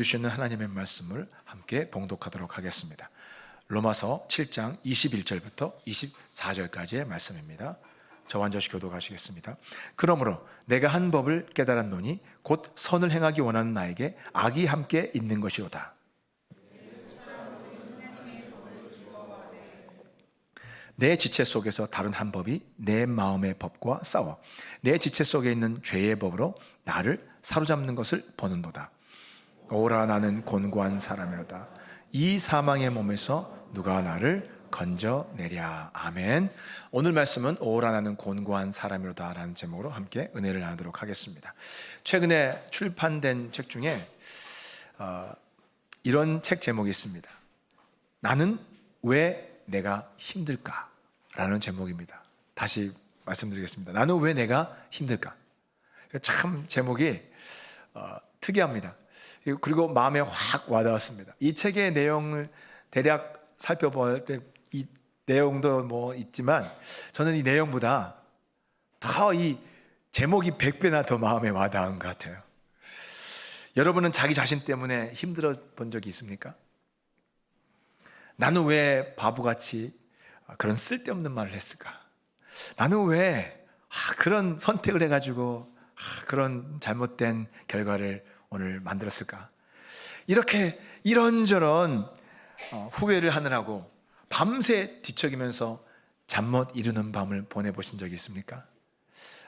주시는 하나님의 말씀을 함께 봉독하도록 하겠습니다. 로마서 7장 21절부터 24절까지의 말씀입니다. 저와 한 절씩 교독하시겠습니다. 그러므로 내가 한 법을 깨달았노니 곧 선을 행하기 원하는 나에게 악이 함께 있는 것이로다. 내 지체 속에서 다른 한 법이 내 마음의 법과 싸워 내 지체 속에 있는 죄의 법으로 나를 사로잡는 것을 보는도다. 오라, 나는 곤고한 사람이로다. 이 사망의 몸에서 누가 나를 건져내랴. 아멘. 오늘 말씀은 오라, 나는 곤고한 사람이로다 라는 제목으로 함께 은혜를 나누도록 하겠습니다. 최근에 출판된 책 중에 이런 책 제목이 있습니다. 나는 왜 내가 힘들까? 라는 제목입니다. 다시 말씀드리겠습니다. 나는 왜 내가 힘들까? 참 제목이 특이합니다. 그리고 마음에 확 와닿았습니다. 이 책의 내용을 대략 살펴볼 때 이 내용도 뭐 있지만 저는 이 내용보다 더 이 제목이 100배나 더 마음에 와닿은 것 같아요. 여러분은 자기 자신 때문에 힘들어 본 적이 있습니까? 나는 왜 바보같이 그런 쓸데없는 말을 했을까? 나는 왜 그런 선택을 해가지고 그런 잘못된 결과를 오늘 만들었을까? 이렇게 이런저런 후회를 하느라고 밤새 뒤척이면서 잠 못 이루는 밤을 보내보신 적이 있습니까?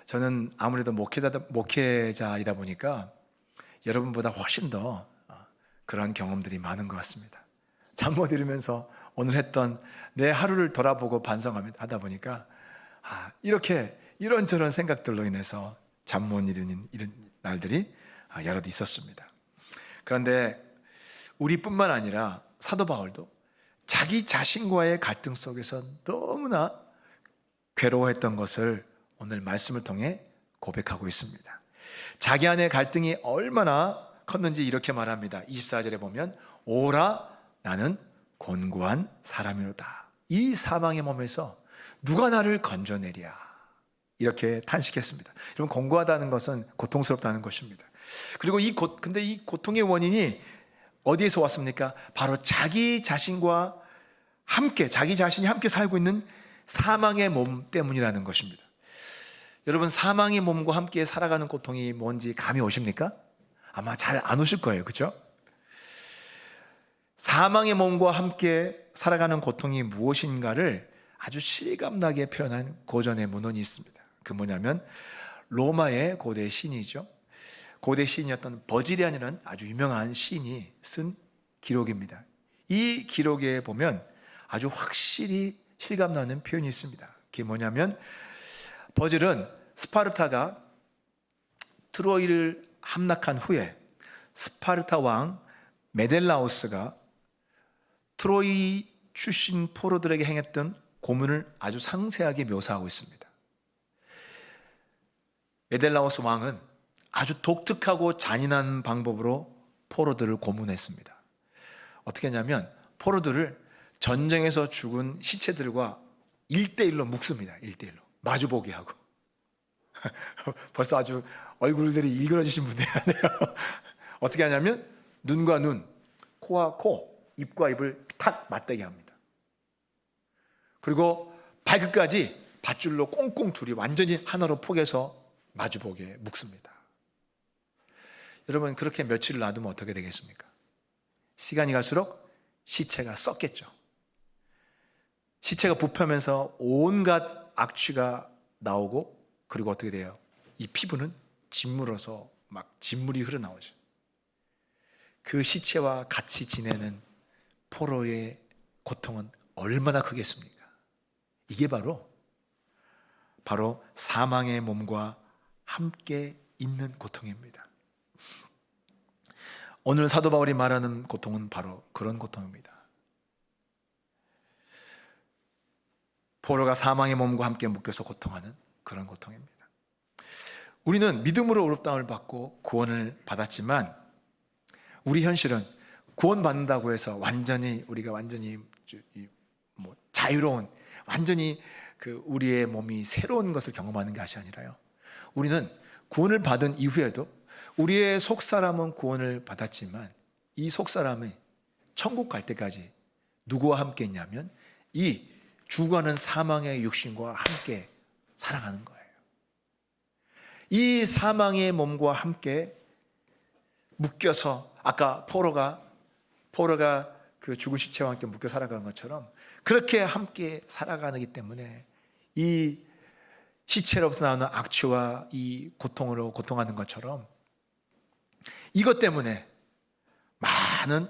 저는 아무래도 목회자이다 보니까 여러분보다 훨씬 더 그런 경험들이 많은 것 같습니다. 잠 못 이루면서 오늘 했던 내 하루를 돌아보고 반성하다 보니까 이렇게 이런저런 생각들로 인해서 잠 못 이루는 이런 날들이 여럿 있었습니다. 그런데 우리뿐만 아니라 사도 바울도 자기 자신과의 갈등 속에서 너무나 괴로워했던 것을 오늘 말씀을 통해 고백하고 있습니다. 자기 안의 갈등이 얼마나 컸는지 이렇게 말합니다. 24절에 보면 오라, 나는 곤고한 사람이로다. 이 사망의 몸에서 누가 나를 건져내랴. 이렇게 탄식했습니다. 여러분, 곤고하다는 것은 고통스럽다는 것입니다. 그리고 근데 이 고통의 원인이 어디에서 왔습니까? 바로 자기 자신과 함께, 자기 자신이 함께 살고 있는 사망의 몸 때문이라는 것입니다. 여러분, 사망의 몸과 함께 살아가는 고통이 뭔지 감이 오십니까? 아마 잘 안 오실 거예요. 그렇죠? 사망의 몸과 함께 살아가는 고통이 무엇인가를 아주 실감나게 표현한 고전의 문헌이 있습니다. 그 뭐냐면 로마의 고대 시인이죠. 고대 시인이었던 버지리안이라는 아주 유명한 시인이 쓴 기록입니다. 이 기록에 보면 아주 확실히 실감나는 표현이 있습니다. 그게 뭐냐면 버질은 스파르타가 트로이를 함락한 후에 스파르타 왕 메델라우스가 트로이 출신 포로들에게 행했던 고문을 아주 상세하게 묘사하고 있습니다. 메델라우스 왕은 아주 독특하고 잔인한 방법으로 포로들을 고문했습니다. 어떻게 했냐면 포로들을 전쟁에서 죽은 시체들과 1대1로 묶습니다. 1대1로 마주보게 하고. 벌써 아주 얼굴들이 일그러지신 분들이 아니에요. 어떻게 하냐면 눈과 눈, 코와 코, 입과 입을 탁 맞대게 합니다. 그리고 발끝까지 밧줄로 꽁꽁 둘이 완전히 하나로 포개서 마주보게 묶습니다. 여러분, 그렇게 며칠을 놔두면 어떻게 되겠습니까? 시간이 갈수록 시체가 썩겠죠. 시체가 부풀면서 온갖 악취가 나오고, 그리고 어떻게 돼요? 이 피부는 짓물어서 막 진물이 흘러나오죠. 그 시체와 같이 지내는 포로의 고통은 얼마나 크겠습니까? 이게 바로 사망의 몸과 함께 있는 고통입니다. 오늘 사도 바울이 말하는 고통은 바로 그런 고통입니다. 포로가 사망의 몸과 함께 묶여서 고통하는 그런 고통입니다. 우리는 믿음으로 의롭다함을 받고 구원을 받았지만 우리 현실은 구원받는다고 해서 우리가 완전히 자유로운, 완전히 우리의 몸이 새로운 것을 경험하는 것이 아니라요. 우리는 구원을 받은 이후에도 우리의 속사람은 구원을 받았지만 이 속사람이 천국 갈 때까지 누구와 함께 있냐면 이 죽어가는 사망의 육신과 함께 살아가는 거예요. 이 사망의 몸과 함께 묶여서 아까 포로가 그 죽은 시체와 함께 묶여 살아가는 것처럼 그렇게 함께 살아가기 때문에 이 시체로부터 나오는 악취와 이 고통으로 고통하는 것처럼 이것 때문에 많은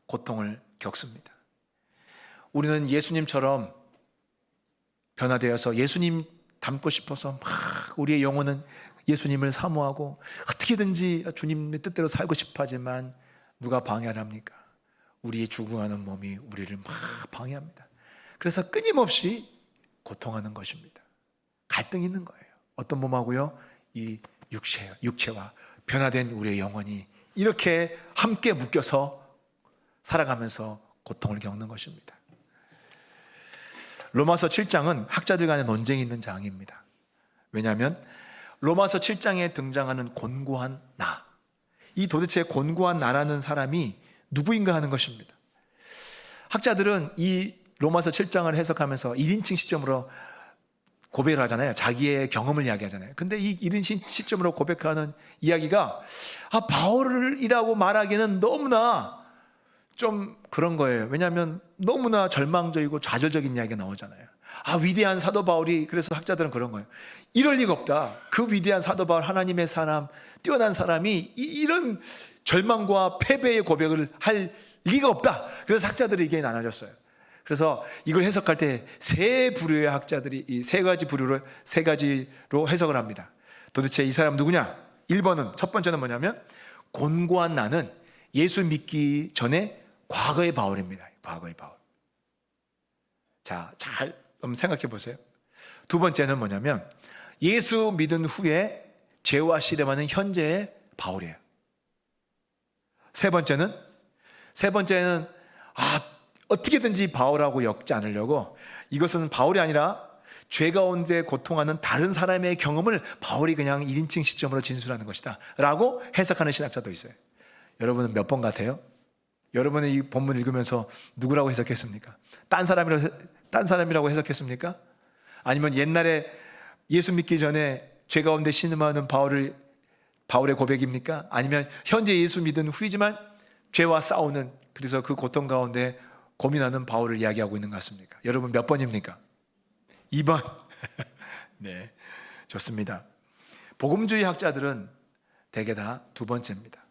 고통을 겪습니다. 우리는 예수님처럼 변화되어서 예수님 닮고 싶어서 막 우리의 영혼은 예수님을 사모하고 어떻게든지 주님의 뜻대로 살고 싶어 하지만 누가 방해를 합니까? 우리의 죽어가는 몸이 우리를 막 방해합니다. 그래서 끊임없이 고통하는 것입니다. 갈등이 있는 거예요. 어떤 몸하고요? 이 육체와 변화된 우리의 영혼이 이렇게 함께 묶여서 살아가면서 고통을 겪는 것입니다. 로마서 7장은 학자들 간의 논쟁이 있는 장입니다. 왜냐하면 로마서 7장에 등장하는 곤고한 나, 이 도대체 곤고한 나라는 사람이 누구인가 하는 것입니다. 학자들은 이 로마서 7장을 해석하면서 1인칭 시점으로 고백을 하잖아요. 자기의 경험을 이야기하잖아요. 근데 이 1인칭 시점으로 고백하는 이야기가 바울이라고 말하기는 너무나 좀 그런 거예요. 왜냐하면 너무나 절망적이고 좌절적인 이야기가 나오잖아요. 위대한 사도 바울이, 그래서 학자들은 그런 거예요. 이럴 리가 없다. 그 위대한 사도 바울, 하나님의 사람, 뛰어난 사람이 이런 절망과 패배의 고백을 할 리가 없다. 그래서 학자들이 의견이 나눠졌어요. 그래서 이걸 해석할 때 세 부류의 학자들이 이 세 가지로 해석을 합니다. 도대체 이 사람 누구냐? 1번은, 첫 번째는 뭐냐면 곤고한 나는 예수 믿기 전에 과거의 바울입니다. 과거의 바울. 자, 잘 생각해 보세요. 두 번째는 뭐냐면 예수 믿은 후에 죄와 씨름하는 현재의 바울이에요. 세 번째는 어떻게든지 바울하고 엮지 않으려고 이것은 바울이 아니라 죄 가운데 고통하는 다른 사람의 경험을 바울이 그냥 1인칭 시점으로 진술하는 것이다 라고 해석하는 신학자도 있어요. 여러분은 몇 번 같아요? 여러분은 이 본문 읽으면서 누구라고 해석했습니까? 딴 사람이라고 해석했습니까? 아니면 옛날에 예수 믿기 전에 죄 가운데 신음하는 바울의 고백입니까? 아니면 현재 예수 믿은 후이지만 죄와 싸우는, 그래서 그 고통 가운데 고민하는 바울을 이야기하고 있는 것 같습니까? 여러분 몇 번입니까? 2번. 네, 좋습니다. 복음주의 학자들은 대개 다 두 번째입니다.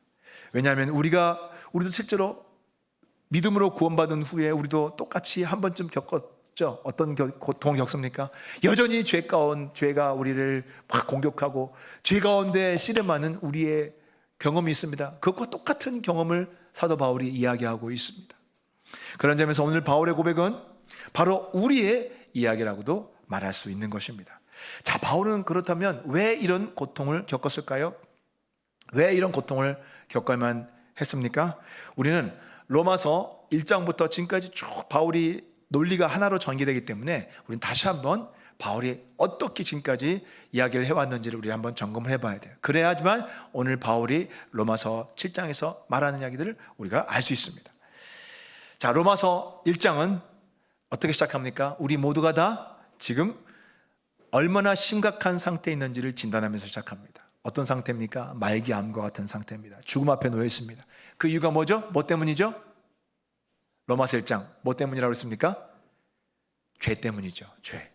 왜냐하면 우리도 실제로 믿음으로 구원받은 후에 우리도 똑같이 한 번쯤 겪었죠. 어떤 고통을 겪습니까? 여전히 죄가 우리를 막 공격하고 죄 가운데 씨름하는 우리의 경험이 있습니다. 그것과 똑같은 경험을 사도 바울이 이야기하고 있습니다. 그런 점에서 오늘 바울의 고백은 바로 우리의 이야기라고도 말할 수 있는 것입니다. 자, 바울은 그렇다면 왜 이런 고통을 겪었을까요? 왜 이런 고통을 겪어야만 했습니까? 우리는 로마서 1장부터 지금까지 쭉 바울이 논리가 하나로 전개되기 때문에 우리는 다시 한번 바울이 어떻게 지금까지 이야기를 해왔는지를 우리 한번 점검을 해봐야 돼요. 그래야지만 오늘 바울이 로마서 7장에서 말하는 이야기들을 우리가 알 수 있습니다. 자, 로마서 1장은 어떻게 시작합니까? 우리 모두가 다 지금 얼마나 심각한 상태에 있는지를 진단하면서 시작합니다. 어떤 상태입니까? 말기암과 같은 상태입니다. 죽음 앞에 놓여 있습니다. 그 이유가 뭐죠? 뭐 때문이죠? 로마서 1장 뭐 때문이라고 했습니까? 죄 때문이죠. 죄.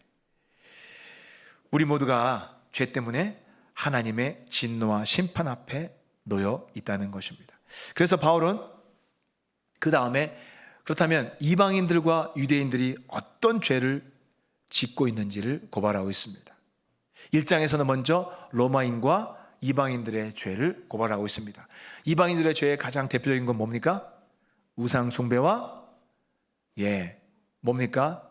우리 모두가 죄 때문에 하나님의 진노와 심판 앞에 놓여 있다는 것입니다. 그래서 바울은 그 다음에 그렇다면 이방인들과 유대인들이 어떤 죄를 짓고 있는지를 고발하고 있습니다. 1장에서는 먼저 로마인과 이방인들의 죄를 고발하고 있습니다. 이방인들의 죄의 가장 대표적인 건 뭡니까? 우상 숭배와 뭡니까?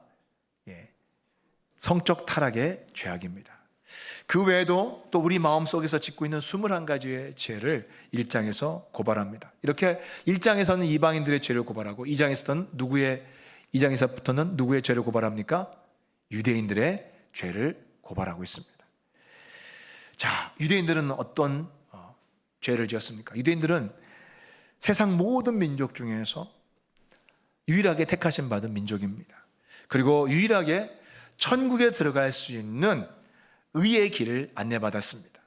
성적 타락의 죄악입니다. 그 외에도 또 우리 마음속에서 짓고 있는 21가지의 죄를 1장에서 고발합니다. 이렇게 1장에서는 이방인들의 죄를 고발하고 2장에서부터는 누구의 죄를 고발합니까? 유대인들의 죄를 고발하고 있습니다. 자, 유대인들은 어떤 죄를 지었습니까? 유대인들은 세상 모든 민족 중에서 유일하게 택하심 받은 민족입니다. 그리고 유일하게 천국에 들어갈 수 있는 의의 길을 안내받았습니다.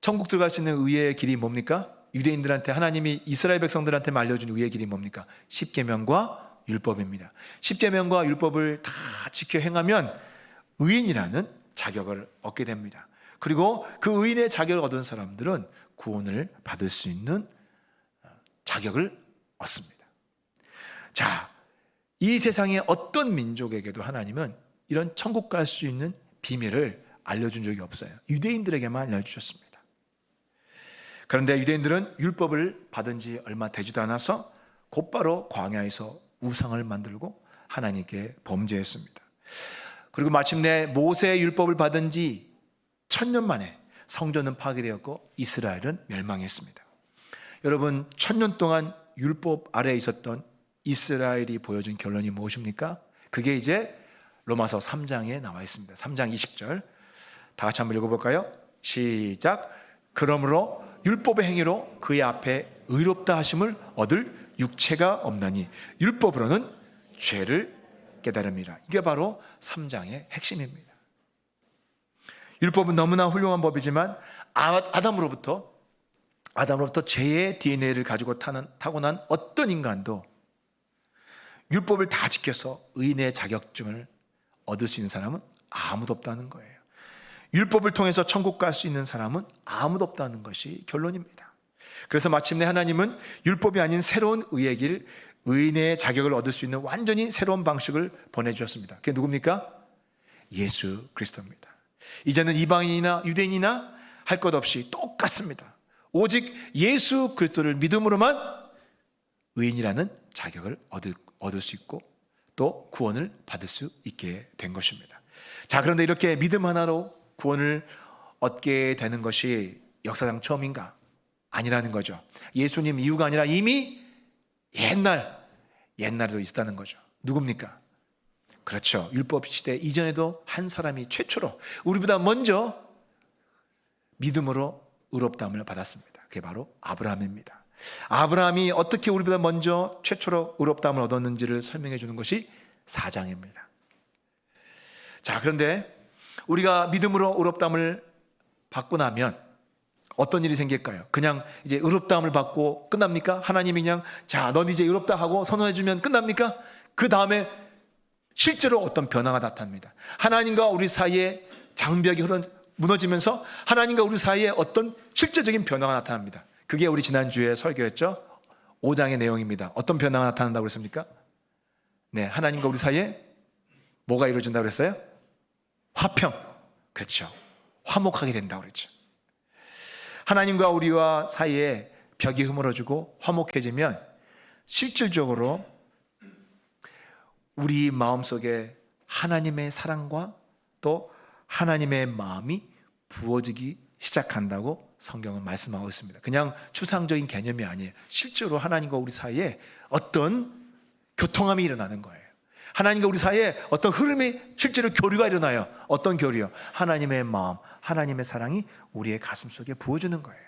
천국 들어갈 수 있는 의의 길이 뭡니까? 유대인들한테 하나님이 이스라엘 백성들한테 알려준 의의 길이 뭡니까? 십계명과 율법입니다. 십계명과 율법을 다 지켜 행하면 의인이라는 자격을 얻게 됩니다. 그리고 그 의인의 자격을 얻은 사람들은 구원을 받을 수 있는 자격을 얻습니다. 자, 이 세상의 어떤 민족에게도 하나님은 이런 천국 갈 수 있는 비밀을 알려준 적이 없어요. 유대인들에게만 알려주셨습니다. 그런데 유대인들은 율법을 받은 지 얼마 되지도 않아서 곧바로 광야에서 우상을 만들고 하나님께 범죄했습니다. 그리고 마침내 모세의 율법을 받은 지 1000년 만에 성전은 파괴되었고 이스라엘은 멸망했습니다. 여러분, 1000년 동안 율법 아래에 있었던 이스라엘이 보여준 결론이 무엇입니까? 그게 이제 로마서 3장에 나와 있습니다. 3장 20절 다 같이 한번 읽어볼까요? 시작. 그러므로 율법의 행위로 그의 앞에 의롭다 하심을 얻을 육체가 없나니 율법으로는 죄를 깨달음이라. 이게 바로 3장의 핵심입니다. 율법은 너무나 훌륭한 법이지만 아담으로부터 죄의 DNA를 가지고 타고난 어떤 인간도 율법을 다 지켜서 의인의 자격증을 얻을 수 있는 사람은 아무도 없다는 거예요. 율법을 통해서 천국 갈 수 있는 사람은 아무도 없다는 것이 결론입니다. 그래서 마침내 하나님은 율법이 아닌 새로운 의의 길, 의인의 자격을 얻을 수 있는 완전히 새로운 방식을 보내주셨습니다. 그게 누굽니까? 예수 그리스도입니다. 이제는 이방인이나 유대인이나 할 것 없이 똑같습니다. 오직 예수 그리스도를 믿음으로만 의인이라는 자격을 얻을 수 있고 또 구원을 받을 수 있게 된 것입니다. 자, 그런데 이렇게 믿음 하나로 구원을 얻게 되는 것이 역사상 처음인가? 아니라는 거죠. 예수님 이후가 아니라 이미 옛날에도 있었다는 거죠. 누굽니까? 그렇죠. 율법 시대 이전에도 한 사람이 최초로 우리보다 먼저 믿음으로 의롭다함을 받았습니다. 그게 바로 아브라함입니다. 아브라함이 어떻게 우리보다 먼저 최초로 의롭다함을 얻었는지를 설명해 주는 것이 4장입니다. 자, 그런데 우리가 믿음으로 의롭다함을 받고 나면 어떤 일이 생길까요? 그냥 이제 의롭다함을 받고 끝납니까? 하나님이 그냥 자, 넌 이제 의롭다 하고 선언해 주면 끝납니까? 그 다음에 실제로 어떤 변화가 나타납니다. 하나님과 우리 사이에 장벽이 무너지면서 하나님과 우리 사이에 어떤 실제적인 변화가 나타납니다. 그게 우리 지난주에 설교했죠. 5장의 내용입니다. 어떤 변화가 나타난다고 그랬습니까? 네, 하나님과 우리 사이에 뭐가 이루어진다고 그랬어요? 화평. 그렇죠. 화목하게 된다고 그랬죠. 하나님과 우리와 사이에 벽이 허물어지고 화목해지면 실질적으로 우리 마음속에 하나님의 사랑과 또 하나님의 마음이 부어지기 시작한다고 성경은 말씀하고 있습니다. 그냥 추상적인 개념이 아니에요. 실제로 하나님과 우리 사이에 어떤 교통함이 일어나는 거예요. 하나님과 우리 사이에 어떤 흐름이 실제로 교류가 일어나요. 어떤 교류요? 하나님의 마음, 하나님의 사랑이 우리의 가슴 속에 부어주는 거예요.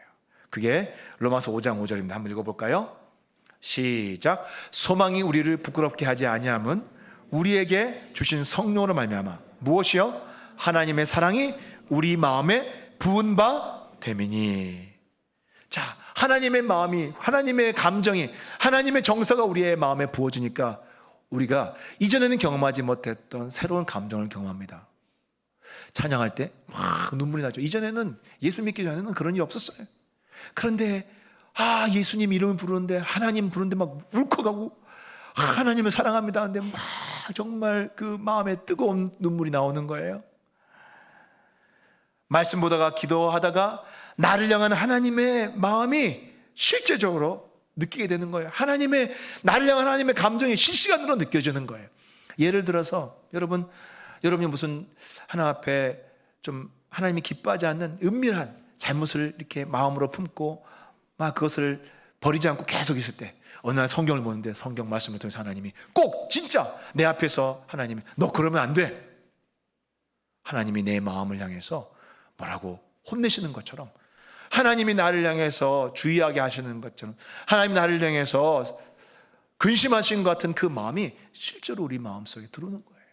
그게 로마서 5장 5절입니다. 한번 읽어볼까요? 시작. 소망이 우리를 부끄럽게 하지 아니함은 우리에게 주신 성령으로 말미암아 무엇이요? 하나님의 사랑이 우리 마음에 부은 바 됨이니. 자, 하나님의 마음이, 하나님의 감정이, 하나님의 정서가 우리의 마음에 부어지니까 우리가 이전에는 경험하지 못했던 새로운 감정을 경험합니다. 찬양할 때 막 눈물이 나죠. 이전에는 예수 믿기 전에는 그런 일이 없었어요. 그런데 예수님 이름을 부르는데 하나님 부르는데 막 울컥하고 하나님을 사랑합니다 하는데 막 정말 그 마음에 뜨거운 눈물이 나오는 거예요. 말씀 보다가 기도하다가 나를 향한 하나님의 마음이 실제적으로 느끼게 되는 거예요. 나를 향한 하나님의 감정이 실시간으로 느껴지는 거예요. 예를 들어서 여러분이 무슨 하나 앞에 좀 하나님이 기뻐하지 않는 은밀한 잘못을 이렇게 마음으로 품고 막 그것을 버리지 않고 계속 있을 때 어느 날 성경을 보는데 성경 말씀을 통해서 하나님이 꼭 진짜 내 앞에서 하나님이 너 그러면 안 돼. 하나님이 내 마음을 향해서 뭐라고 혼내시는 것처럼 하나님이 나를 향해서 주의하게 하시는 것처럼, 하나님이 나를 향해서 근심하신 것 같은 그 마음이 실제로 우리 마음속에 들어오는 거예요.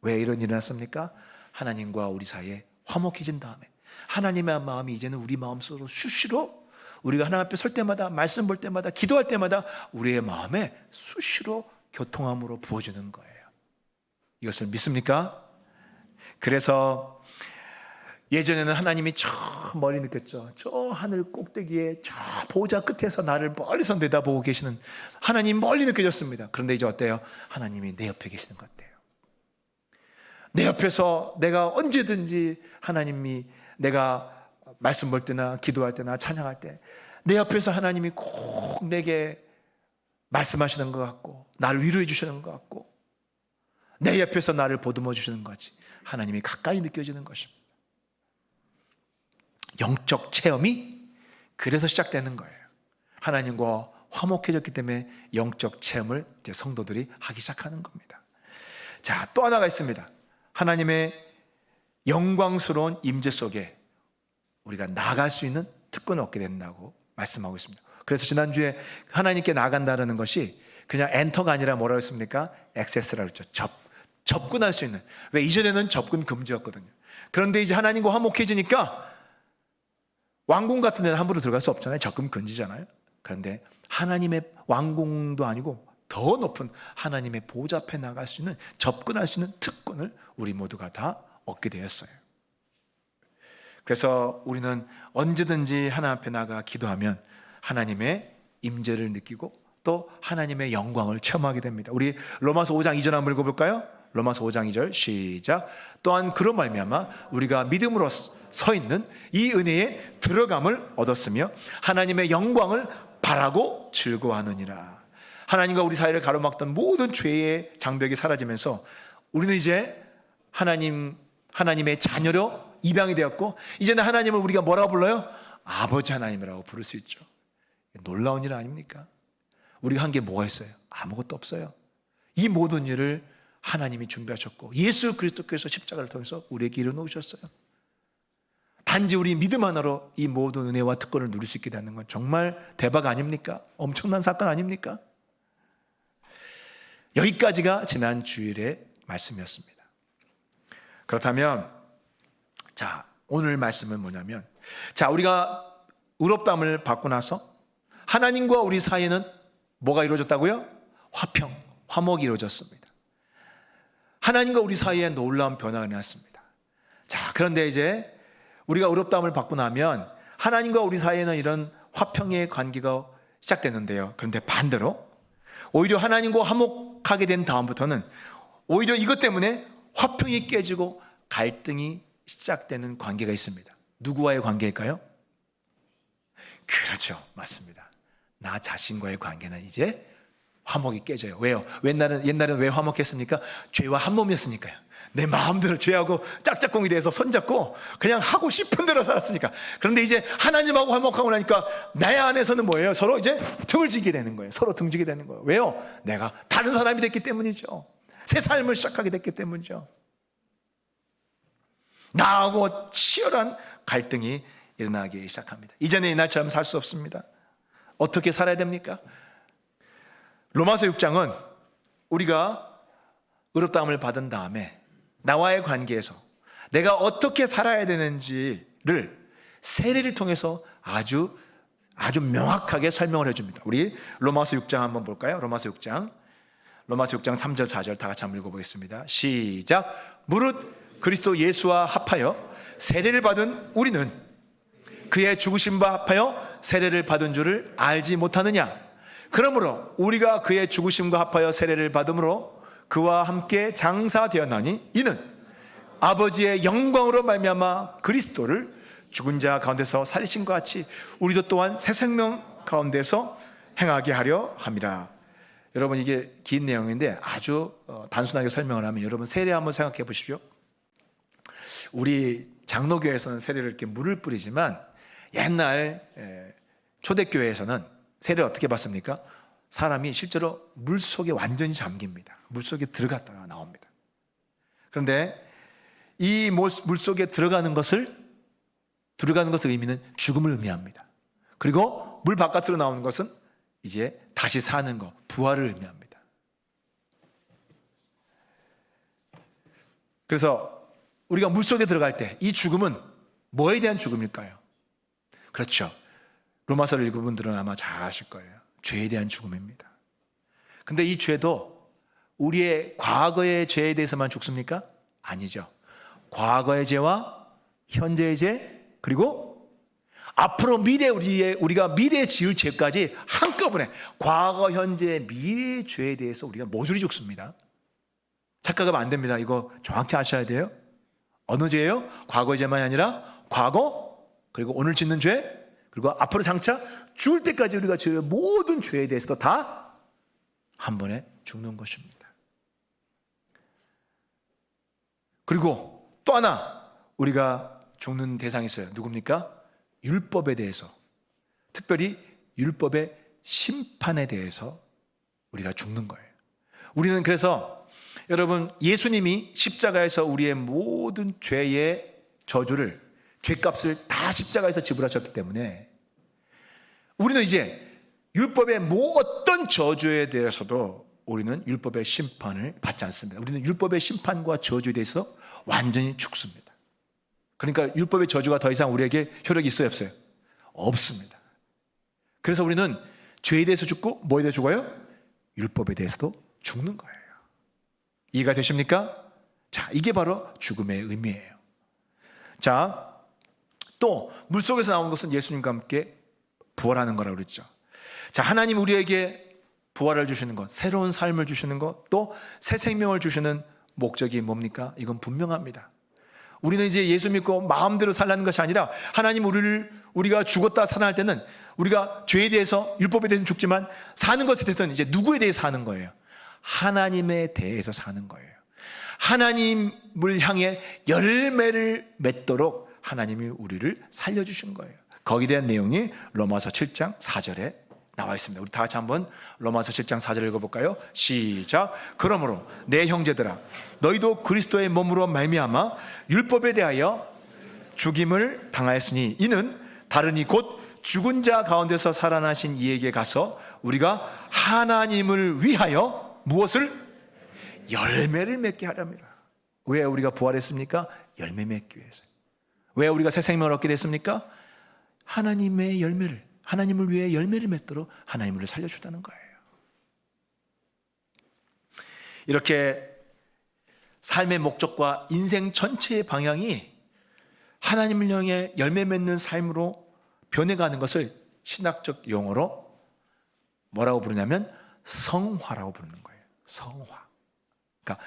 왜 이런 일이 났습니까? 하나님과 우리 사이에 화목해진 다음에 하나님의 마음이 이제는 우리 마음속으로 수시로, 우리가 하나님 앞에 설 때마다, 말씀 볼 때마다, 기도할 때마다 우리의 마음에 수시로 교통함으로 부어지는 거예요. 이것을 믿습니까? 그래서 예전에는 하나님이 저 멀리 느꼈죠. 저 하늘 꼭대기에 저 보좌 끝에서 나를 멀리서 내다보고 계시는 하나님 멀리 느껴졌습니다. 그런데 이제 어때요? 하나님이 내 옆에 계시는 것 같아요. 내 옆에서 내가 언제든지, 하나님이 내가 말씀 볼 때나 기도할 때나 찬양할 때 내 옆에서 하나님이 꼭 내게 말씀하시는 것 같고, 나를 위로해 주시는 것 같고, 내 옆에서 나를 보듬어 주시는 거지, 하나님이 가까이 느껴지는 것입니다. 영적 체험이 그래서 시작되는 거예요. 하나님과 화목해졌기 때문에 영적 체험을 이제 성도들이 하기 시작하는 겁니다. 자, 또 하나가 있습니다. 하나님의 영광스러운 임재 속에 우리가 나아갈 수 있는 특권을 얻게 된다고 말씀하고 있습니다. 그래서 지난주에 하나님께 나아간다는 것이 그냥 엔터가 아니라 뭐라고 했습니까? 액세스라고 했죠. 접근할 수 있는. 왜? 이전에는 접근 금지였거든요. 그런데 이제 하나님과 화목해지니까 왕궁 같은 데는 함부로 들어갈 수 없잖아요. 접근 금지잖아요. 그런데 하나님의 왕궁도 아니고 더 높은 하나님의 보좌 앞에 나갈 수 있는, 접근할 수 있는 특권을 우리 모두가 다 얻게 되었어요. 그래서 우리는 언제든지 하나님 앞에 나가 기도하면 하나님의 임재를 느끼고 또 하나님의 영광을 체험하게 됩니다. 우리 로마서 5장 2절 한번 읽어볼까요? 로마서 5장 2절 시작. 또한 그로 말미암아 우리가 믿음으로 서 있는 이 은혜에 들어감을 얻었으며 하나님의 영광을 바라고 즐거워하느니라. 하나님과 우리 사이를 가로막던 모든 죄의 장벽이 사라지면서 우리는 이제 하나님의 자녀로 입양이 되었고, 이제는 하나님을 우리가 뭐라고 불러요? 아버지 하나님이라고 부를 수 있죠. 놀라운 일 아닙니까? 우리가 한 게 뭐가 있어요? 아무것도 없어요. 이 모든 일을 하나님이 준비하셨고 예수 그리스도께서 십자가를 통해서 우리에게 이루어놓으셨어요. 단지 우리 믿음 하나로 이 모든 은혜와 특권을 누릴 수 있게 되는 건 정말 대박 아닙니까? 엄청난 사건 아닙니까? 여기까지가 지난 주일의 말씀이었습니다. 그렇다면 자, 오늘 말씀은 뭐냐면, 자, 우리가 의롭다함을 받고 나서 하나님과 우리 사이에는 뭐가 이루어졌다고요? 화목이 이루어졌습니다. 하나님과 우리 사이에 놀라운 변화가 일어났습니다. 자, 그런데 이제 우리가 의롭다함을 받고 나면 하나님과 우리 사이에는 이런 화평의 관계가 시작되는데요. 그런데 반대로 오히려 하나님과 화목하게 된 다음부터는 오히려 이것 때문에 화평이 깨지고 갈등이 시작되는 관계가 있습니다. 누구와의 관계일까요? 그렇죠, 맞습니다. 나 자신과의 관계는 이제 화목이 깨져요. 왜요? 옛날에는 왜 화목했습니까? 죄와 한 몸이었으니까요. 내 마음대로 죄하고 짝짝꿍이 돼서 손잡고 그냥 하고 싶은 대로 살았으니까. 그런데 이제 하나님하고 화목하고 나니까 내 안에서는 뭐예요? 서로 이제 등을 지게 되는 거예요. 서로 등지게 되는 거예요. 왜요? 내가 다른 사람이 됐기 때문이죠. 새 삶을 시작하게 됐기 때문이죠. 나하고 치열한 갈등이 일어나기 시작합니다. 이전의 이날처럼 살 수 없습니다. 어떻게 살아야 됩니까? 로마서 6장은 우리가 의롭다함을 받은 다음에 나와의 관계에서 내가 어떻게 살아야 되는지를 세례를 통해서 아주 명확하게 설명을 해줍니다. 우리 로마서 6장 한번 볼까요? 로마서 6장 3절 4절 다 같이 한번 읽어보겠습니다. 시작. 무릇 그리스도 예수와 합하여 세례를 받은 우리는 그의 죽으심과 합하여 세례를 받은 줄을 알지 못하느냐? 그러므로 우리가 그의 죽으심과 합하여 세례를 받음으로 그와 함께 장사되었나니 이는 아버지의 영광으로 말미암아 그리스도를 죽은 자 가운데서 살리신 것 같이 우리도 또한 새 생명 가운데서 행하게 하려 함이라. 여러분, 이게 긴 내용인데 아주 단순하게 설명을 하면, 여러분 세례 한번 생각해 보십시오. 우리 장로교에서는 세례를 이렇게 물을 뿌리지만 옛날 초대교회에서는 세례를 어떻게 받습니까? 사람이 실제로 물속에 완전히 잠깁니다. 물속에 들어갔다가 나옵니다. 그런데 이 물속에 들어가는 것을 들어가는 것의 의미는 죽음을 의미합니다. 그리고 물 바깥으로 나오는 것은 이제 다시 사는 것, 부활을 의미합니다. 그래서 우리가 물속에 들어갈 때 이 죽음은 뭐에 대한 죽음일까요? 그렇죠. 로마서를 읽은 분들은 아마 잘 아실 거예요. 죄에 대한 죽음입니다. 근데 이 죄도 우리의 과거의 죄에 대해서만 죽습니까? 아니죠. 과거의 죄와 현재의 죄, 그리고 앞으로 우리가 미래에 지을 죄까지 한꺼번에 과거, 현재, 미래의 죄에 대해서 우리가 모조리 죽습니다. 착각하면 안 됩니다. 이거 정확히 아셔야 돼요. 어느 죄예요? 과거의 죄만이 아니라 과거, 그리고 오늘 짓는 죄, 그리고 앞으로 장차 죽을 때까지 우리가 지을 모든 죄에 대해서도 다 한 번에 죽는 것입니다. 그리고 또 하나 우리가 죽는 대상이 있어요. 누굽니까? 율법에 대해서, 특별히 율법의 심판에 대해서 우리가 죽는 거예요. 우리는 그래서 여러분, 예수님이 십자가에서 우리의 모든 죄의 저주를, 죄값을 다 십자가에서 지불하셨기 때문에 우리는 이제 율법의 어떤 저주에 대해서도 우리는 율법의 심판을 받지 않습니다. 우리는 율법의 심판과 저주에 대해서 완전히 죽습니다. 그러니까 율법의 저주가 더 이상 우리에게 효력이 있어요, 없어요? 없습니다. 그래서 우리는 죄에 대해서 죽고 뭐에 대해서 죽어요? 율법에 대해서도 죽는 거예요. 이해가 되십니까? 자, 이게 바로 죽음의 의미예요. 자, 또 물속에서 나온 것은 예수님과 함께 부활하는 거라고 그랬죠. 자, 하나님 우리에게 부활을 주시는 것, 새로운 삶을 주시는 것, 또 새 생명을 주시는 목적이 뭡니까? 이건 분명합니다. 우리는 이제 예수 믿고 마음대로 살라는 것이 아니라 하나님 우리가 죽었다 살아날 때는 우리가 죄에 대해서, 율법에 대해서는 죽지만 사는 것에 대해서는 이제 누구에 대해서 사는 거예요? 하나님에 대해서 사는 거예요. 하나님을 향해 열매를 맺도록 하나님이 우리를 살려주신 거예요. 거기에 대한 내용이 로마서 7장 4절에 나와 있습니다. 우리 다 같이 한번 로마서 7장 4절 읽어볼까요? 시작. 그러므로 내 형제들아, 너희도 그리스도의 몸으로 말미암아 율법에 대하여 죽임을 당하였으니 이는 다른 이 곧 죽은 자 가운데서 살아나신 이에게 가서 우리가 하나님을 위하여 무엇을? 열매를 맺게 하렵니다. 왜 우리가 부활했습니까? 열매 맺기 위해서. 왜 우리가 새 생명을 얻게 됐습니까? 하나님의 열매를, 하나님을 위해 열매를 맺도록 하나님을 우리를 살려주다는 거예요. 이렇게 삶의 목적과 인생 전체의 방향이 하나님을 향해 열매 맺는 삶으로 변해가는 것을 신학적 용어로 뭐라고 부르냐면 성화라고 부르는 거예요. 성화. 그러니까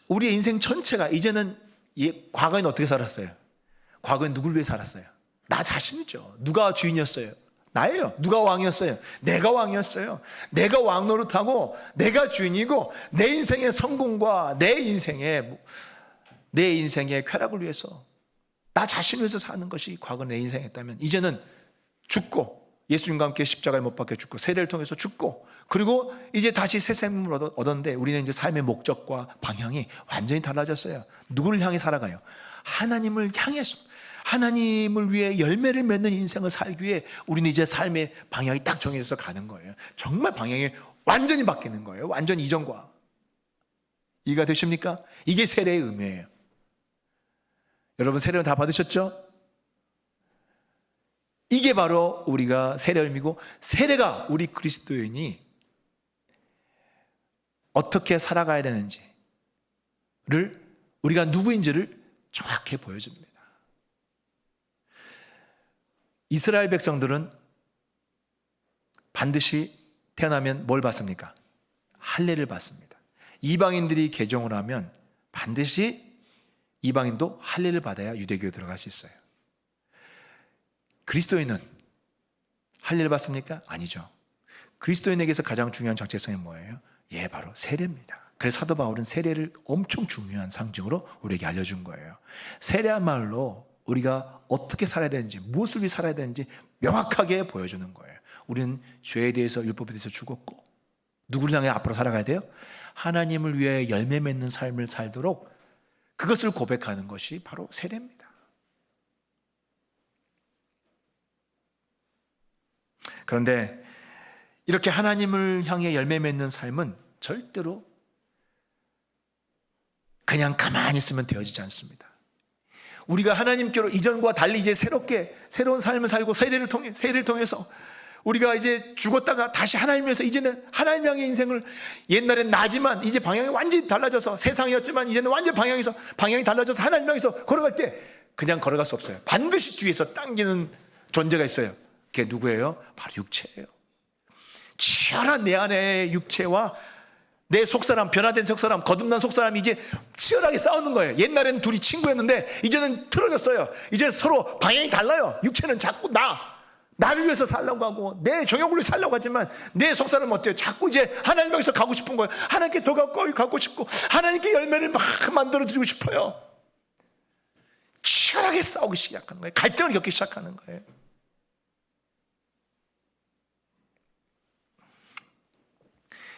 우리의 인생 전체가 이제는, 과거에는 어떻게 살았어요? 과거엔 누굴 위해 살았어요? 나 자신이죠. 누가 주인이었어요? 나예요. 누가 왕이었어요? 내가 왕이었어요. 내가 왕 노릇하고 내가 주인이고 내 인생의 성공과 내 인생의 쾌락을 위해서, 나 자신을 위해서 사는 것이 과거 내 인생이었다면, 이제는 죽고 예수님과 함께 십자가에 못 박혀 죽고 세례를 통해서 죽고, 그리고 이제 다시 새 생명을 얻었는데 우리는 이제 삶의 목적과 방향이 완전히 달라졌어요. 누구를 향해 살아가요? 하나님을 향해서, 하나님을 위해 열매를 맺는 인생을 살기 위해 우리는 이제 삶의 방향이 딱 정해져서 가는 거예요. 정말 방향이 완전히 바뀌는 거예요. 완전 이전과. 이해가 되십니까? 이게 세례의 의미예요. 여러분 세례는 다 받으셨죠? 이게 바로 우리가 세례의 의미고, 세례가 우리 그리스도인이 어떻게 살아가야 되는지를, 우리가 누구인지를 정확히 보여줍니다. 이스라엘 백성들은 반드시 태어나면 뭘 받습니까? 할례를 받습니다. 이방인들이 개종을 하면 반드시 이방인도 할례를 받아야 유대교에 들어갈 수 있어요. 그리스도인은 할례를 받습니까? 아니죠. 그리스도인에게서 가장 중요한 정체성이 뭐예요? 바로 세례입니다. 그래서 사도 바울은 세례를 엄청 중요한 상징으로 우리에게 알려준 거예요. 세례야말로 우리가 어떻게 살아야 되는지, 무엇을 위해 살아야 되는지 명확하게 보여주는 거예요. 우리는 죄에 대해서, 율법에 대해서 죽었고, 누구를 향해 앞으로 살아가야 돼요? 하나님을 위해 열매 맺는 삶을 살도록, 그것을 고백하는 것이 바로 세례입니다. 그런데 이렇게 하나님을 향해 열매 맺는 삶은 절대로 그냥 가만히 있으면 되어지지 않습니다. 우리가 하나님께로 이전과 달리 이제 새로운 삶을 살고 세례를 통해서 우리가 이제 죽었다가 다시 하나님 위해서 이제는 하나님 향의 인생을, 옛날엔 나지만 이제 방향이 완전히 달라져서, 세상이었지만 이제는 완전 방향이 달라져서 하나님 향해서 걸어갈 때 그냥 걸어갈 수 없어요. 반드시 뒤에서 당기는 존재가 있어요. 그게 누구예요? 바로 육체예요. 치열한 내 안의 육체와 내 속사람, 변화된 속사람, 거듭난 속사람이 이제 치열하게 싸우는 거예요. 옛날에는 둘이 친구였는데 이제는 틀어졌어요. 이제 서로 방향이 달라요. 육체는 자꾸 나를 위해서 살려고 하고 내 정욕을 위해 살려고 하지만 내 속사람은 어때요? 자꾸 이제 하나님 향해서 가고 싶은 거예요. 하나님께 더 가까이 가고 싶고 하나님께 열매를 막 만들어드리고 싶어요. 치열하게 싸우기 시작하는 거예요. 갈등을 겪기 시작하는 거예요.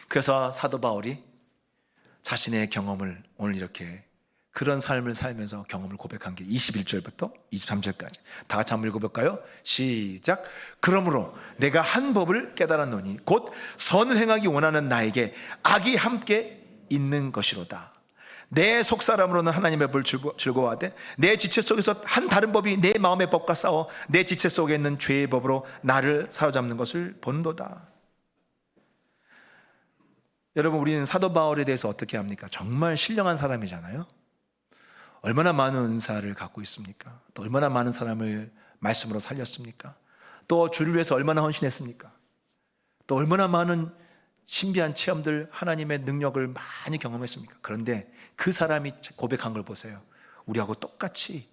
그래서 사도 바울이 자신의 경험을 오늘 이렇게 그런 삶을 살면서 경험을 고백한 게 21절부터 23절까지 다 같이 한번 읽어볼까요? 시작. 그러므로 내가 한 법을 깨달았노니 곧 선을 행하기 원하는 나에게 악이 함께 있는 것이로다. 내 속사람으로는 하나님의 법을 즐거워하되 내 지체 속에서 한 다른 법이 내 마음의 법과 싸워 내 지체 속에 있는 죄의 법으로 나를 사로잡는 것을 본도다. 여러분, 우리는 사도 바울에 대해서 어떻게 합니까? 정말 신령한 사람이잖아요. 얼마나 많은 은사를 갖고 있습니까? 또 얼마나 많은 사람을 말씀으로 살렸습니까? 또 주를 위해서 얼마나 헌신했습니까? 또 얼마나 많은 신비한 체험들, 하나님의 능력을 많이 경험했습니까? 그런데 그 사람이 고백한 걸 보세요. 우리하고 똑같이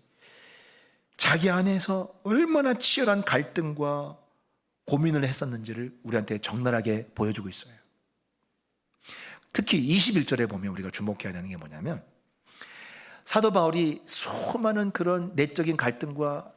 자기 안에서 얼마나 치열한 갈등과 고민을 했었는지를 우리한테 적나라하게 보여주고 있어요. 특히 21절에 보면 우리가 주목해야 되는 게 뭐냐면, 사도 바울이 수많은 그런 내적인 갈등과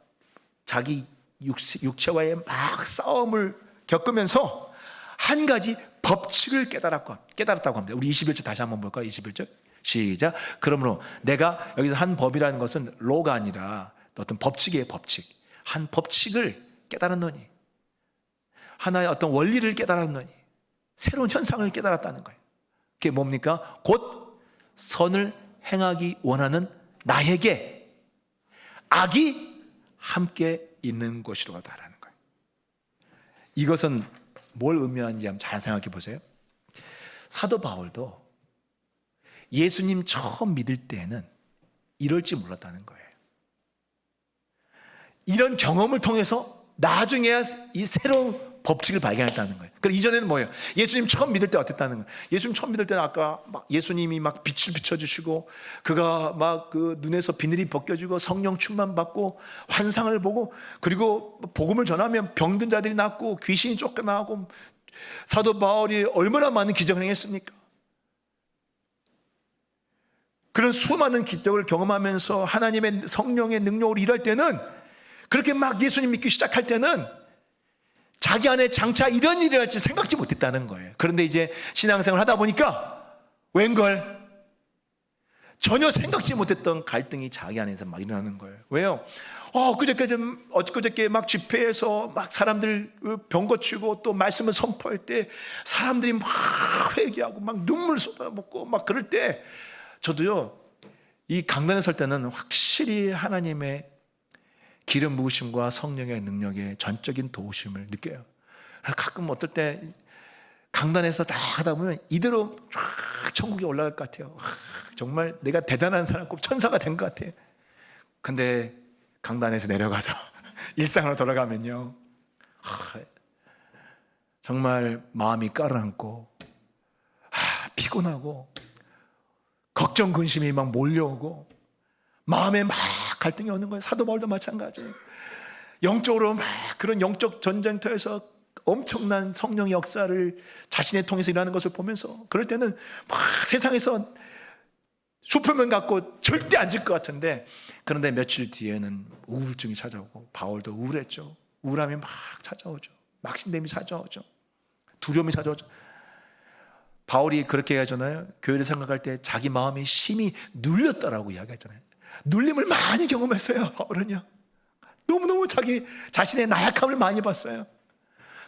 자기 육체와의 막 싸움을 겪으면서 한 가지 법칙을 깨달았다고 합니다. 우리 21절 다시 한번 볼까요? 21절 시작. 그러므로 내가 여기서 한 법이라는 것은 로가 아니라 어떤 법칙이에요. 법칙. 한 법칙을 깨달았노니, 하나의 어떤 원리를 깨달았노니, 새로운 현상을 깨달았다는 거예요. 그게 뭡니까? 곧 선을 행하기 원하는 나에게 악이 함께 있는 것이로다라는 거예요. 이것은 뭘 의미하는지 한번 잘 생각해 보세요. 사도 바울도 예수님 처음 믿을 때에는 이럴지 몰랐다는 거예요. 이런 경험을 통해서 나중에야 이 새로운 법칙을 발견했다는 거예요. 그러니까 이전에는 뭐예요? 예수님 처음 믿을 때 어땠다는 거예요? 예수님 처음 믿을 때는 아까 막 예수님이 막 빛을 비춰주시고 그가 막 그 눈에서 비늘이 벗겨지고 성령 충만 받고 환상을 보고, 그리고 복음을 전하면 병든 자들이 낫고 귀신이 쫓겨나고, 사도 바울이 얼마나 많은 기적을 행했습니까? 그런 수많은 기적을 경험하면서 하나님의 성령의 능력으로 일할 때는, 그렇게 막 예수님 믿기 시작할 때는 자기 안에 장차 이런 일이 할지 생각지 못했다는 거예요. 그런데 이제 신앙생활 하다 보니까 웬걸 전혀 생각지 못했던 갈등이 자기 안에서 막 일어나는 거예요. 왜요? 엊그저께 막 집회에서 막 사람들 병 고치고 또 말씀을 선포할 때 사람들이 막 회개하고 막 눈물 쏟아붓고 막 그럴 때, 저도요, 이 강단에 설 때는 확실히 하나님의 기름 부으심과 성령의 능력의 전적인 도우심을 느껴요. 가끔 어떨 때 강단에서 다 하다 보면 이대로 쫙 천국에 올라갈 것 같아요. 정말 내가 대단한 사람, 꼭 천사가 된 것 같아요. 근데 강단에서 내려가서 일상으로 돌아가면요, 정말 마음이 가라앉고 피곤하고 걱정 근심이 막 몰려오고 마음에 막 갈등이 오는 거예요. 사도 바울도 마찬가지예요. 영적으로 막 그런 영적 전쟁터에서 엄청난 성령의 역사를 자신의 통해서 일하는 것을 보면서, 그럴 때는 막 세상에서 슈퍼맨 같고 절대 안 질 것 같은데, 그런데 며칠 뒤에는 우울증이 찾아오고, 바울도 우울했죠. 우울함이 막 찾아오죠. 막신됨이 찾아오죠. 두려움이 찾아오죠. 바울이 그렇게 얘기하잖아요. 교회를 생각할 때 자기 마음이 심히 눌렸다라고 이야기했잖아요. 눌림을 많이 경험했어요. 바울은요, 너무너무 자기 자신의 나약함을 많이 봤어요.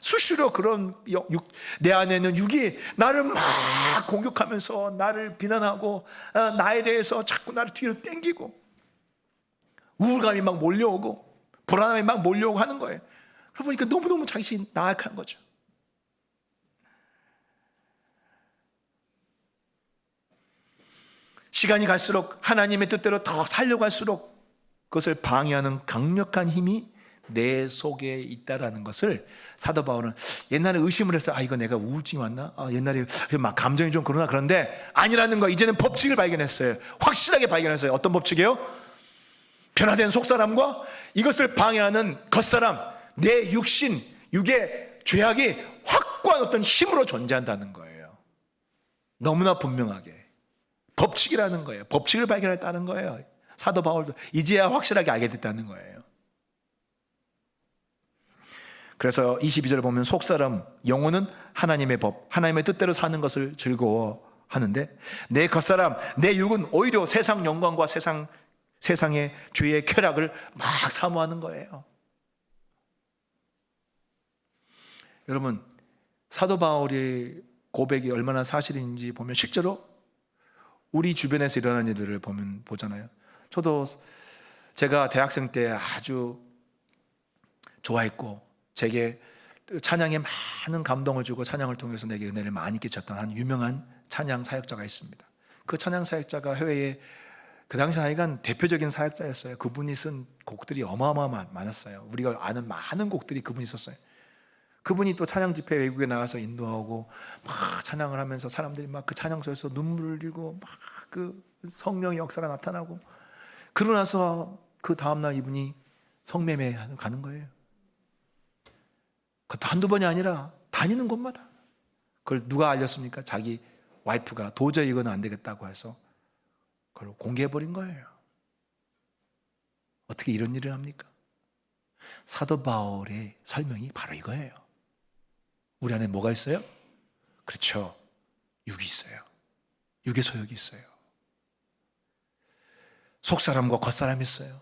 수시로 그런 내 안에는 육이 나를 막 공격하면서 나를 비난하고 나에 대해서 자꾸 나를 뒤로 당기고 우울감이 막 몰려오고 불안함이 막 몰려오고 하는 거예요. 그러니까 너무너무 자신이 나약한 거죠. 시간이 갈수록 하나님의 뜻대로 더 살려고 할수록 그것을 방해하는 강력한 힘이 내 속에 있다라는 것을 사도 바울은 옛날에 의심을 했어요. 이거 내가 우울증이 왔나? 옛날에 막 감정이 좀 그러나. 그런데 아니라는 거 이제는 법칙을 발견했어요. 확실하게 발견했어요. 어떤 법칙이에요? 변화된 속사람과 이것을 방해하는 겉사람, 내 육신, 육의 죄악이 확고한 어떤 힘으로 존재한다는 거예요. 너무나 분명하게 법칙이라는 거예요. 법칙을 발견했다는 거예요. 사도 바울도 이제야 확실하게 알게 됐다는 거예요. 그래서 22절을 보면 속사람, 영혼은 하나님의 법, 하나님의 뜻대로 사는 것을 즐거워하는데 내 겉사람, 내 육은 오히려 세상 영광과 세상의 죄의 쾌락을 막 사모하는 거예요. 여러분, 사도 바울의 고백이 얼마나 사실인지 보면 실제로 우리 주변에서 일어나는 일들을 보잖아요. 저도 제가 대학생 때 아주 좋아했고 제게 찬양에 많은 감동을 주고 찬양을 통해서 내게 은혜를 많이 끼쳤던 한 유명한 찬양 사역자가 있습니다. 그 찬양 사역자가 해외에 그 당시 하여간 대표적인 사역자였어요. 그분이 쓴 곡들이 많았어요. 우리가 아는 많은 곡들이 그분이 썼어요. 그분이 또 찬양 집회 외국에 나가서 인도하고 막 찬양을 하면서 사람들이 막 그 찬양소에서 눈물을 흘리고 막 그 성령의 역사가 나타나고 그러고 나서 그 다음날 이분이 성매매 가는 거예요. 그것도 한두 번이 아니라 다니는 곳마다. 그걸 누가 알렸습니까? 자기 와이프가 도저히 이건 안 되겠다고 해서 그걸 공개해버린 거예요. 어떻게 이런 일을 합니까? 사도 바울의 설명이 바로 이거예요. 우리 안에 뭐가 있어요? 그렇죠. 육이 있어요. 육의 소욕이 있어요. 속사람과 겉사람이 있어요.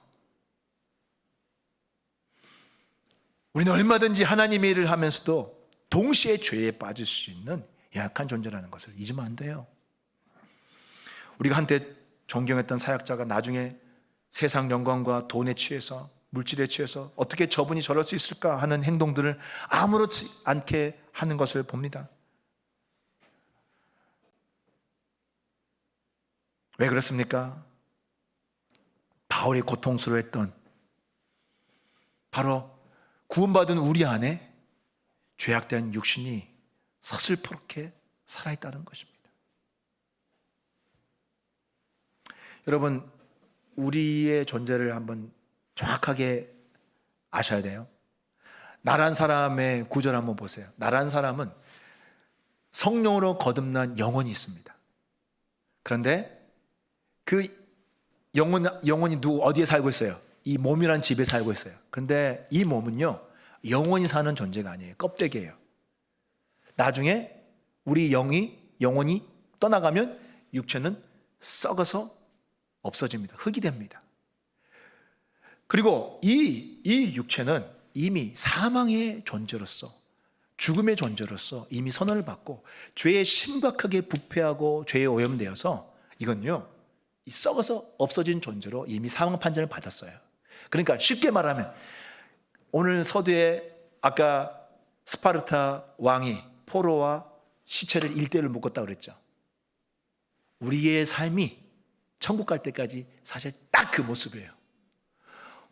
우리는 얼마든지 하나님의 일을 하면서도 동시에 죄에 빠질 수 있는 약한 존재라는 것을 잊으면 안 돼요. 우리가 한때 존경했던 사역자가 나중에 세상 영광과 돈에 취해서 물질에 취해서 어떻게 저분이 저럴 수 있을까 하는 행동들을 아무렇지 않게 하는 것을 봅니다. 왜 그렇습니까? 바울이 고통스러워했던 바로 구원받은 우리 안에 죄악된 육신이 서슬퍼렇게 살아있다는 것입니다. 여러분, 우리의 존재를 한번 정확하게 아셔야 돼요. 나란 사람의 구절 한번 보세요. 나란 사람은 성령으로 거듭난 영혼이 있습니다. 그런데 그 영혼이 어디에 살고 있어요? 이 몸이란 집에 살고 있어요. 그런데 이 몸은요, 영혼이 사는 존재가 아니에요. 껍데기예요. 나중에 우리 영혼이 떠나가면 육체는 썩어서 없어집니다. 흙이 됩니다. 그리고 이 육체는 이미 사망의 존재로서, 죽음의 존재로서 이미 선언을 받고 죄에 심각하게 부패하고 죄에 오염되어서 이건요, 썩어서 없어진 존재로 이미 사망 판정을 받았어요. 그러니까 쉽게 말하면 오늘 서두에 아까 스파르타 왕이 포로와 시체를 1대1로 묶었다고 그랬죠. 우리의 삶이 천국 갈 때까지 사실 딱 그 모습이에요.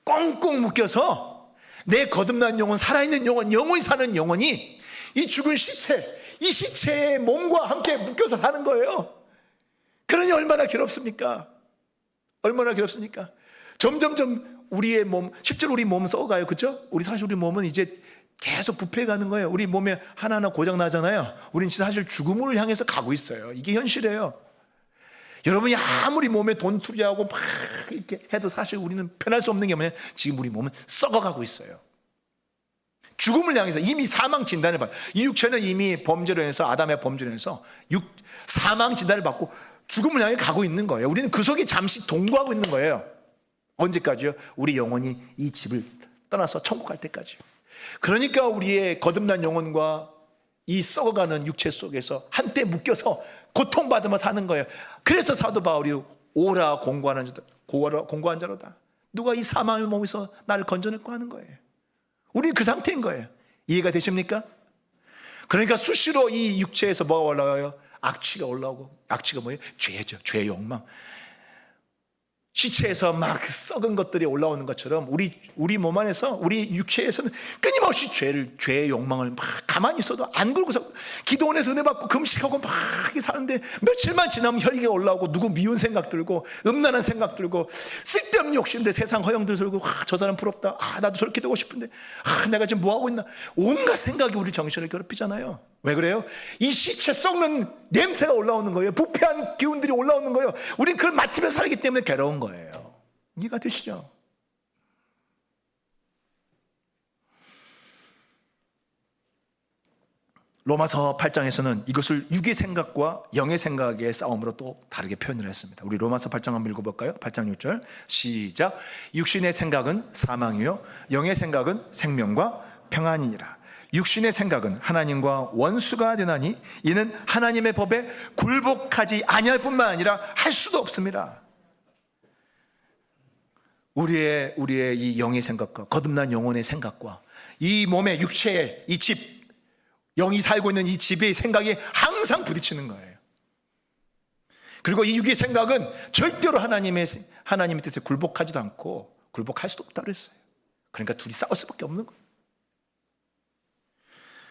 꽁꽁 묶여서 내 거듭난 영혼, 살아있는 영혼, 영혼이 사는 영혼이 이 죽은 시체, 이 시체의 몸과 함께 묶여서 사는 거예요. 그러니 얼마나 괴롭습니까? 얼마나 괴롭습니까? 점점점 우리의 몸, 실제로 우리 몸은 썩어가요. 그렇죠? 사실 우리 몸은 이제 계속 부패해가는 거예요. 우리 몸에 하나하나 고장나잖아요. 우리는 사실 죽음을 향해서 가고 있어요. 이게 현실이에요. 여러분이 아무리 몸에 돈 투자하고 막 이렇게 해도 사실 우리는 변할 수 없는 게 뭐냐? 지금 우리 몸은 썩어가고 있어요. 죽음을 향해서 이미 사망 진단을 받아요. 이 육체는 이미 범죄로 인해서, 아담의 범죄로 인해서 사망 진단을 받고 죽음을 향해 가고 있는 거예요. 우리는 그 속에 잠시 동거하고 있는 거예요. 언제까지요? 우리 영혼이 이 집을 떠나서 천국 갈 때까지요. 그러니까 우리의 거듭난 영혼과 이 썩어가는 육체 속에서 한때 묶여서 고통받으며 사는 거예요. 그래서 사도 바울이 오라 공고한 자로다. 누가 이 사망의 몸에서 나를 건져낼까 하는 거예요. 우리 그 상태인 거예요. 이해가 되십니까? 그러니까 수시로 이 육체에서 뭐가 올라와요? 악취가 올라오고, 악취가 뭐예요? 죄죠. 죄의 욕망. 시체에서 막 썩은 것들이 올라오는 것처럼 우리 몸 안에서, 우리 육체에서는 끊임없이 죄의 욕망을 막 가만히 있어도 안 굴고서 기도원에서 은혜 받고 금식하고 막 사는데 며칠만 지나면 혈기가 올라오고, 누구 미운 생각 들고, 음란한 생각 들고, 쓸데없는 욕심인데 세상 허영들 들고, 저 사람 부럽다, 나도 저렇게 되고 싶은데, 내가 지금 뭐 하고 있나, 온갖 생각이 우리 정신을 괴롭히잖아요. 왜 그래요? 이 시체 썩는 냄새가 올라오는 거예요. 부패한 기운들이 올라오는 거예요. 우린 그걸 맡으며 살기 때문에 괴로운 거예요. 이해가 되시죠? 로마서 8장에서는 이것을 육의 생각과 영의 생각의 싸움으로 또 다르게 표현을 했습니다. 우리 로마서 8장 한번 읽어볼까요? 8장 6절 시작. 육신의 생각은 사망이요 영의 생각은 생명과 평안이니라. 육신의 생각은 하나님과 원수가 되나니 이는 하나님의 법에 굴복하지 아니할 뿐만 아니라 할 수도 없습니다. 우리의 이 영의 생각과 거듭난 영혼의 생각과 이 몸의 육체의 이 집, 영이 살고 있는 이 집의 생각이 항상 부딪히는 거예요. 그리고 이 육의 생각은 절대로 하나님의 뜻에 굴복하지도 않고 굴복할 수도 없다고 그랬어요. 그러니까 둘이 싸울 수밖에 없는 거예요.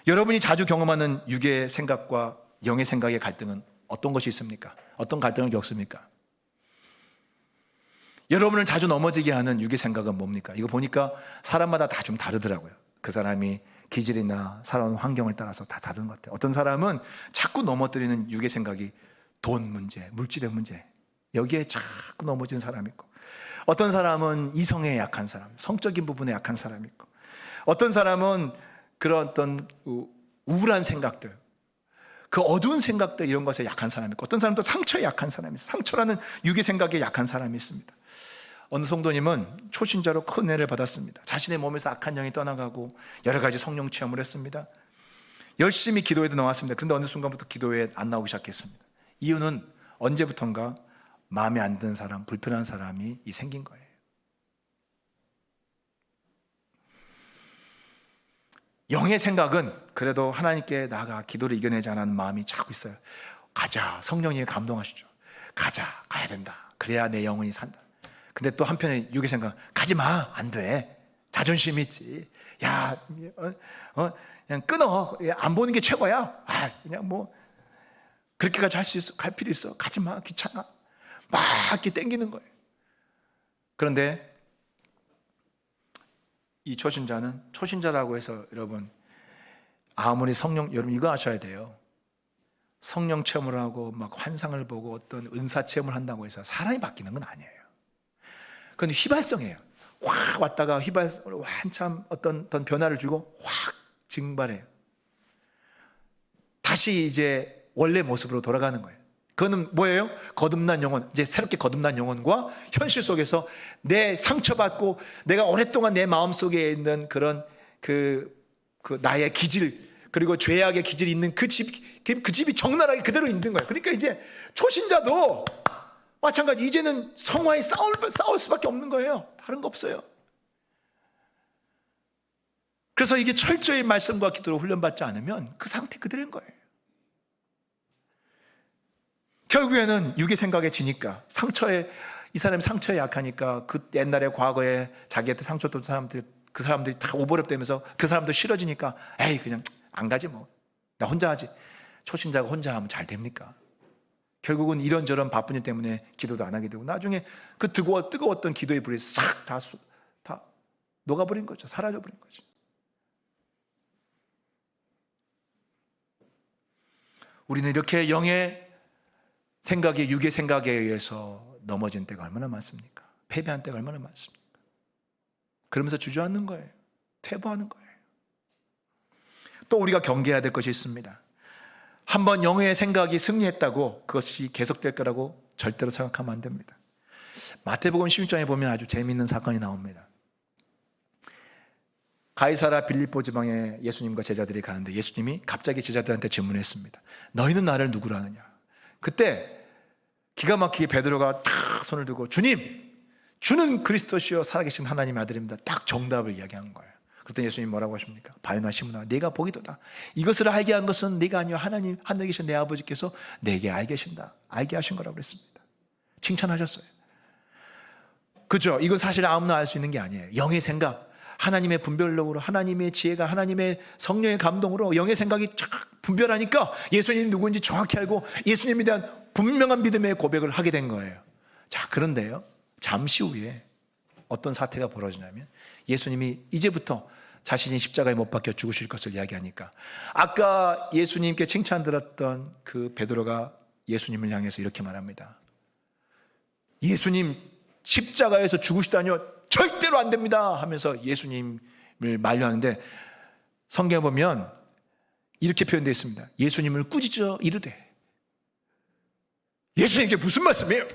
여러분이 자주 경험하는 육의 생각과 영의 생각의 갈등은 어떤 것이 있습니까? 어떤 갈등을 겪습니까? 여러분을 자주 넘어지게 하는 육의 생각은 뭡니까? 이거 보니까 사람마다 다 좀 다르더라고요. 그 사람이 기질이나 살아온 환경을 따라서 다 다른 것 같아요. 어떤 사람은 자꾸 넘어뜨리는 육의 생각이 돈 문제, 물질의 문제, 여기에 자꾸 넘어진 사람이 있고, 어떤 사람은 이성에 약한 사람, 성적인 부분에 약한 사람이 있고, 어떤 사람은 그런 어떤 우울한 생각들, 그 어두운 생각들, 이런 것에 약한 사람이 있고, 어떤 사람도 상처에 약한 사람이 있어요. 상처라는 육의 생각에 약한 사람이 있습니다. 어느 성도님은 초신자로 큰 은혜를 받았습니다. 자신의 몸에서 악한 영이 떠나가고 여러 가지 성령 체험을 했습니다. 열심히 기도회도 나왔습니다. 그런데 어느 순간부터 기도회에 안 나오기 시작했습니다. 이유는 언제부턴가 마음에 안 드는 사람, 불편한 사람이 생긴 거예요. 영의 생각은 그래도 하나님께 나아가 기도를 이겨내지 않은 마음이 자꾸 있어요. 가자, 성령님이 감동하시죠. 가자, 가야 된다. 그래야 내 영혼이 산다. 근데 또 한편에 육의 생각, 가지 마, 안 돼. 자존심 있지. 야, 그냥 끊어. 안 보는 게 최고야. 그냥 뭐 그렇게까지 할 수 있어, 갈 필요 있어. 가지 마, 귀찮아. 막 이렇게 땡기는 거예요. 그런데 이 초신자라고 해서 여러분, 아무리 여러분 이거 아셔야 돼요. 성령 체험을 하고 막 환상을 보고 어떤 은사 체험을 한다고 해서 사람이 바뀌는 건 아니에요. 그건 휘발성이에요. 확 왔다가 한참 어떤 변화를 주고 확 증발해요. 다시 이제 원래 모습으로 돌아가는 거예요. 그거는 뭐예요? 거듭난 영혼, 이제 새롭게 거듭난 영혼과 현실 속에서 내 상처받고 내가 오랫동안 내 마음속에 있는 그런 그 나의 기질, 그리고 죄악의 기질이 있는 그 집이 적나라하게 그대로 있는 거예요. 그러니까 이제 초신자도 마찬가지, 이제는 성화에 싸울 수밖에 없는 거예요. 다른 거 없어요. 그래서 이게 철저히 말씀과 기도로 훈련받지 않으면 그 상태 그대로인 거예요. 결국에는 육의 생각에 지니까, 이 사람이 상처에 약하니까 그 옛날에 과거에 자기한테 상처 줬던 사람들, 그 사람들이 다 오버랩되면서 그 사람도 싫어지니까 에이 그냥 안 가지 뭐, 나 혼자 하지. 초신자가 혼자 하면 잘 됩니까? 결국은 이런저런 바쁜 일 때문에 기도도 안 하게 되고, 나중에 그 뜨거웠던 기도의 불이 싹 다 녹아버린 거죠. 사라져버린 거죠. 우리는 이렇게 영의 생각에, 육의 생각에 의해서 넘어진 때가 얼마나 많습니까? 패배한 때가 얼마나 많습니까? 그러면서 주저앉는 거예요. 퇴보하는 거예요. 또 우리가 경계해야 될 것이 있습니다. 한번 영의 생각이 승리했다고 그것이 계속될 거라고 절대로 생각하면 안 됩니다. 마태복음 16장에 보면 아주 재미있는 사건이 나옵니다. 가이사라 빌립보 지방에 예수님과 제자들이 가는데 예수님이 갑자기 제자들한테 질문했습니다. 너희는 나를 누구로 아느냐? 그때 기가 막히게 베드로가 탁 손을 들고 주는 그리스도시요 살아계신 하나님의 아들입니다. 딱 정답을 이야기한 거예요. 그랬더니 예수님이 뭐라고 하십니까? 바요나 시몬아, 내가 보기도다. 이것을 알게 한 것은 네가 아니요 하나님 하늘에 계신 내 아버지께서 내게 알게 하신 거라고 그랬습니다. 칭찬하셨어요. 그죠? 이건 사실 아무나 알 수 있는 게 아니에요. 영의 생각, 하나님의 분별력으로, 하나님의 지혜가, 하나님의 성령의 감동으로 영의 생각이 쫙 분별하니까 예수님이 누구인지 정확히 알고 예수님에 대한 분명한 믿음의 고백을 하게 된 거예요. 자, 그런데요, 잠시 후에 어떤 사태가 벌어지냐면 예수님이 이제부터 자신이 십자가에 못 박혀 죽으실 것을 이야기하니까 아까 예수님께 칭찬 들었던 그 베드로가 예수님을 향해서 이렇게 말합니다. 예수님 십자가에서 죽으시다니요? 절대로 안 됩니다 하면서 예수님을 만류하는데 성경에 보면 이렇게 표현되어 있습니다. 예수님을 꾸짖어 이르되. 예수님께 무슨 말씀이에요?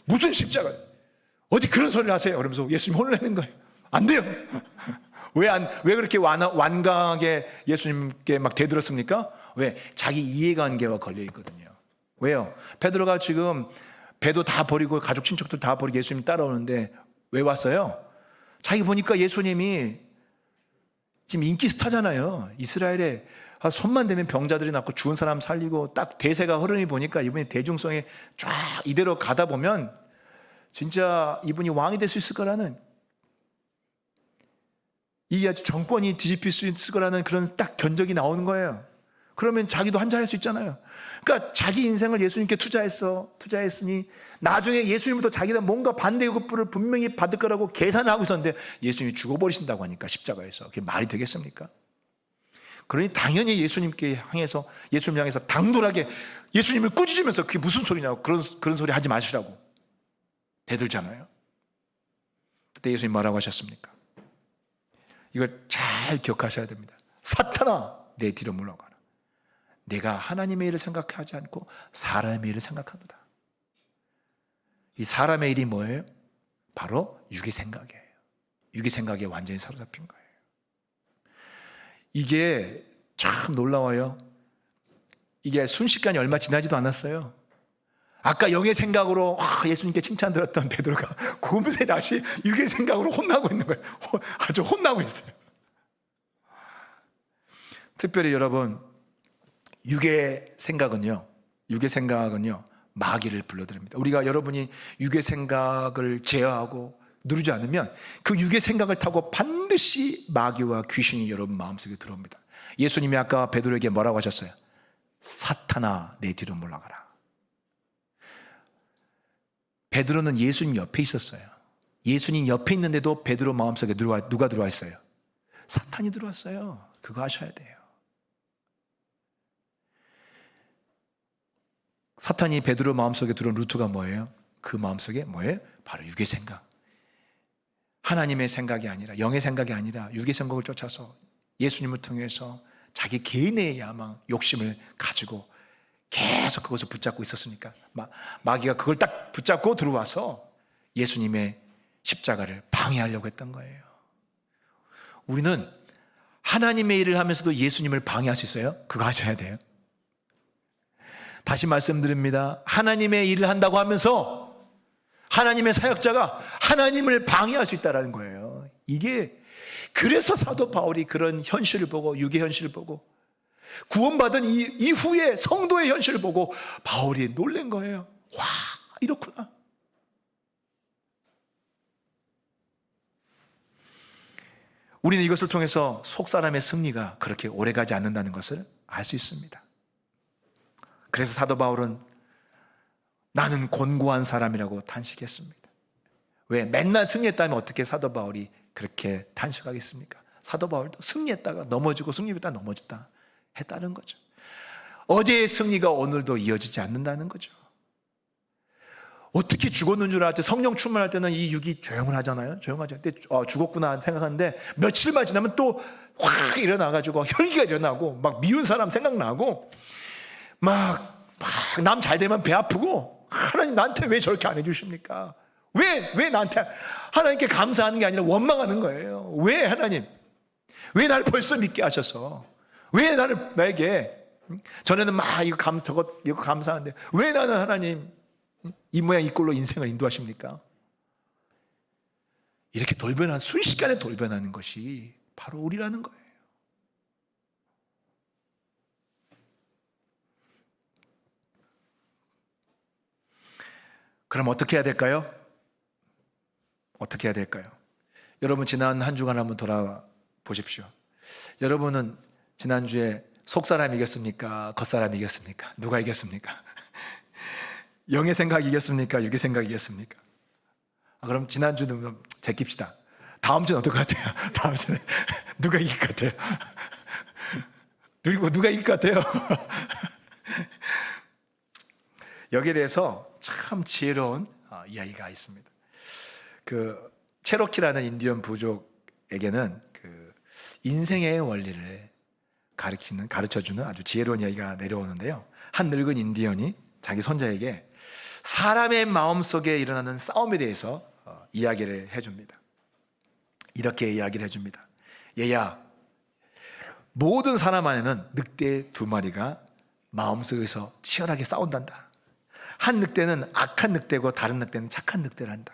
무슨 십자가? 어디 그런 소리를 하세요? 그러면서 예수님 혼을 내는 거예요. 안 돼요. 왜 그렇게 완강하게 예수님께 막 대들었습니까? 왜? 자기 이해관계와 걸려 있거든요. 왜요? 베드로가 지금 배도 다 버리고 가족 친척들 다 버리고 예수님 따라오는데 왜 왔어요? 자기 보니까 예수님이 지금 인기 스타잖아요. 이스라엘에 손만 대면 병자들이 낫고 죽은 사람 살리고 딱 대세가 흐름이 보니까 이분이 대중성에 쫙 이대로 가다 보면 진짜 이분이 왕이 될 수 있을 거라는, 이게 아주 정권이 뒤집힐 수 있을 거라는 그런 딱 견적이 나오는 거예요. 그러면 자기도 한잔할 수 있잖아요. 그러니까 자기 인생을 예수님께 투자했으니 나중에 예수님부터 자기가 뭔가 반대 요구를 분명히 받을 거라고 계산을 하고 있었는데 예수님이 죽어버리신다고 하니까 십자가에서 그게 말이 되겠습니까? 그러니 당연히 예수님을 향해서 당돌하게 예수님을 꾸짖으면서 그게 무슨 소리냐고 그런 소리 하지 마시라고 대들잖아요. 그때 예수님 뭐라고 하셨습니까? 이걸 잘 기억하셔야 됩니다. 사탄아, 내 뒤로 물러가라. 내가 하나님의 일을 생각하지 않고 사람의 일을 생각합니다. 이 사람의 일이 뭐예요? 바로 육의 생각이에요. 육의 생각에 완전히 사로잡힌 거예요. 이게 참 놀라워요. 이게 순식간이 얼마 지나지도 않았어요. 아까 영의 생각으로 예수님께 칭찬 들었던 베드로가 금세 다시 육의 생각으로 혼나고 있는 거예요. 아주 혼나고 있어요. 특별히 여러분, 육의 생각은요 마귀를 불러들입니다. 우리가 여러분이 육의 생각을 제어하고 누르지 않으면 그 육의 생각을 타고 반드시 마귀와 귀신이 여러분 마음속에 들어옵니다. 예수님이 아까 베드로에게 뭐라고 하셨어요? 사탄아, 내 뒤로 물러가라. 베드로는 예수님 옆에 있었어요. 예수님 옆에 있는데도 베드로 마음속에 누가 들어와 있어요? 사탄이 들어왔어요. 그거 아셔야 돼요. 사탄이 베드로 마음속에 들어온 루트가 뭐예요? 그 마음속에 뭐예요? 바로 육의 생각. 하나님의 생각이 아니라, 영의 생각이 아니라 육의 생각을 쫓아서 예수님을 통해서 자기 개인의 야망, 욕심을 가지고 계속 그것을 붙잡고 있었으니까 마귀가 그걸 딱 붙잡고 들어와서 예수님의 십자가를 방해하려고 했던 거예요. 우리는 하나님의 일을 하면서도 예수님을 방해할 수 있어요? 그거 하셔야 돼요. 다시 말씀드립니다. 하나님의 일을 한다고 하면서 하나님의 사역자가 하나님을 방해할 수 있다는 거예요. 이게 그래서 사도 바울이 그런 현실을 보고, 육의 현실을 보고, 구원받은 이후에 성도의 현실을 보고 바울이 놀란 거예요. 와, 이렇구나. 우리는 이것을 통해서 속사람의 승리가 그렇게 오래가지 않는다는 것을 알 수 있습니다. 그래서 사도 바울은 나는 곤고한 사람이라고 탄식했습니다. 왜? 맨날 승리했다면 어떻게 사도 바울이 그렇게 탄식하겠습니까? 사도 바울도 승리했다가 넘어지고 승리했다가 넘어졌다 했다는 거죠. 어제의 승리가 오늘도 이어지지 않는다는 거죠. 어떻게 죽었는 줄 알았지? 성령 충만할 때는 이 육이 조용을 하잖아요. 조용하죠. 근데 죽었구나 생각하는데 며칠만 지나면 또 확 일어나가지고 혈기가 일어나고 막 미운 사람 생각나고 막 남 잘 되면 배 아프고 하나님 나한테 왜 저렇게 안 해주십니까? 왜 나한테 하나님께 감사하는 게 아니라 원망하는 거예요. 왜 하나님? 왜 나를 벌써 믿게 하셔서? 왜 나에게 전에는 막 이거 감사한데 왜 나는 하나님 이 모양 이 꼴로 인생을 인도하십니까? 이렇게 순식간에 돌변하는 것이 바로 우리라는 거예요. 그럼 어떻게 해야 될까요? 어떻게 해야 될까요? 여러분 지난 한 주간 한번 돌아보십시오. 여러분은 지난주에 속사람 이겼습니까? 겉사람 이겼습니까? 누가 이겼습니까? 영의 생각 이겼습니까? 육의 생각 이겼습니까? 그럼 지난주는 제낍시다. 다음 주는 어떨 것 같아요? 다음 주는 누가 이길 것 같아요? 그리고 누가 이길 것 같아요? 여기에 대해서 참 지혜로운 이야기가 있습니다. 그 체로키라는 인디언 부족에게는 그 인생의 원리를 가르쳐주는 아주 지혜로운 이야기가 내려오는데요. 한 늙은 인디언이 자기 손자에게 사람의 마음속에 일어나는 싸움에 대해서 이야기를 해줍니다. 이렇게 이야기를 해줍니다. 얘야, 모든 사람 안에는 늑대 2마리가 마음속에서 치열하게 싸운단다. 한 늑대는 악한 늑대고 다른 늑대는 착한 늑대란다.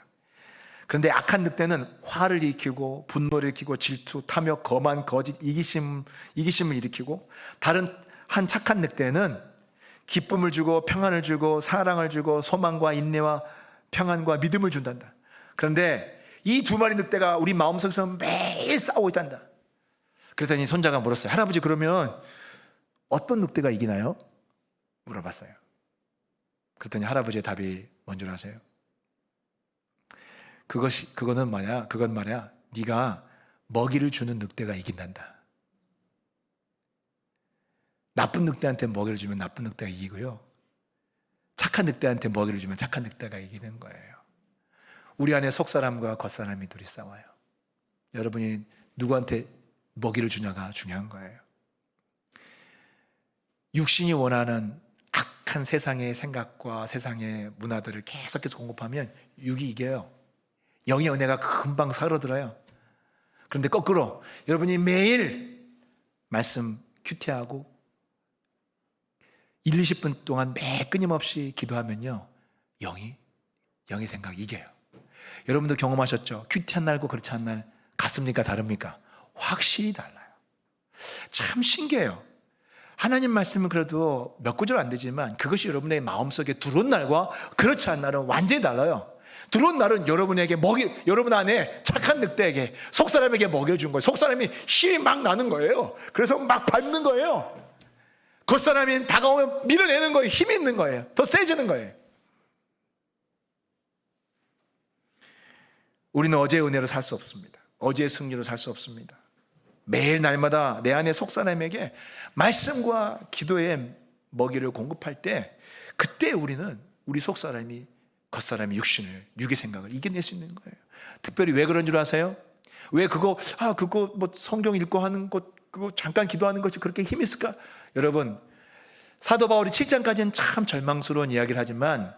그런데 악한 늑대는 화를 일으키고 분노를 일으키고 질투, 탐욕, 거만, 거짓, 이기심을 일으키고, 다른 한 착한 늑대는 기쁨을 주고 평안을 주고 사랑을 주고 소망과 인내와 평안과 믿음을 준단다. 그런데 이 2마리 늑대가 우리 마음속에서 매일 싸우고 있단다. 그랬더니 손자가 물었어요. 할아버지, 그러면 어떤 늑대가 이기나요? 물어봤어요. 그랬더니 할아버지의 답이 뭔 줄 아세요? 그건 말이야 네가 먹이를 주는 늑대가 이긴단다. 나쁜 늑대한테 먹이를 주면 나쁜 늑대가 이기고요, 착한 늑대한테 먹이를 주면 착한 늑대가 이기는 거예요. 우리 안에 속사람과 겉사람이 둘이 싸워요. 여러분이 누구한테 먹이를 주냐가 중요한 거예요. 육신이 원하는 악한 세상의 생각과 세상의 문화들을 계속해서 공급하면 육이 이겨요. 영의 은혜가 금방 사그러들어요. 그런데 거꾸로 여러분이 매일 말씀 큐티하고 20분 동안 매 끊임없이 기도하면요, 영의 생각이 이겨요. 여러분도 경험하셨죠? 큐티한 날과 그렇지 않은 날 같습니까? 다릅니까? 확실히 달라요. 참 신기해요. 하나님 말씀은 그래도 몇 구절 안 되지만 그것이 여러분의 마음속에 들어온 날과 그렇지 않은 날은 완전히 달라요. 들어온 날은 여러분 안에 착한 늑대에게, 속사람에게 먹여준 거예요. 속사람이 힘이 막 나는 거예요. 그래서 막 밟는 거예요. 겉사람이 다가오면 밀어내는 거예요. 힘이 있는 거예요. 더 세지는 거예요. 우리는 어제의 은혜로 살 수 없습니다. 어제의 승리로 살 수 없습니다. 매일 날마다 내 안에 속사람에게 말씀과 기도의 먹이를 공급할 때, 그때 우리 속사람이 겉사람이 육의 생각을 이겨낼 수 있는 거예요. 특별히 왜 그런 줄 아세요? 왜 그거 뭐 성경 읽고 하는 것, 그거 잠깐 기도하는 것이 그렇게 힘이 있을까? 여러분, 사도 바울이 7장까지는 참 절망스러운 이야기를 하지만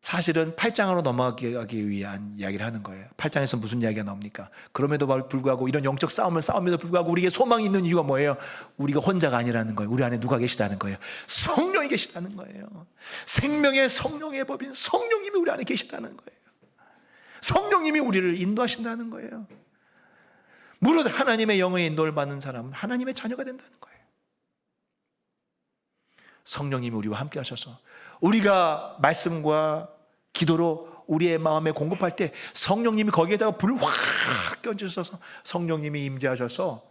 사실은 8장으로 넘어가기 위한 이야기를 하는 거예요. 8장에서 무슨 이야기가 나옵니까? 그럼에도 불구하고 이런 영적 싸움을 싸움에도 불구하고 우리에게 소망이 있는 이유가 뭐예요? 우리가 혼자가 아니라는 거예요. 우리 안에 누가 계시다는 거예요? 성령이 계시다는 거예요. 생명의 성령의 법인 성령님이 우리 안에 계시다는 거예요. 성령님이 우리를 인도하신다는 거예요. 무릇 하나님의 영의 인도를 받는 사람은 하나님의 자녀가 된다는 거예요. 성령님이 우리와 함께 하셔서 우리가 말씀과 기도로 우리의 마음에 공급할 때 성령님이 거기에다가 불을 확 껴주셔서 성령님이 임재하셔서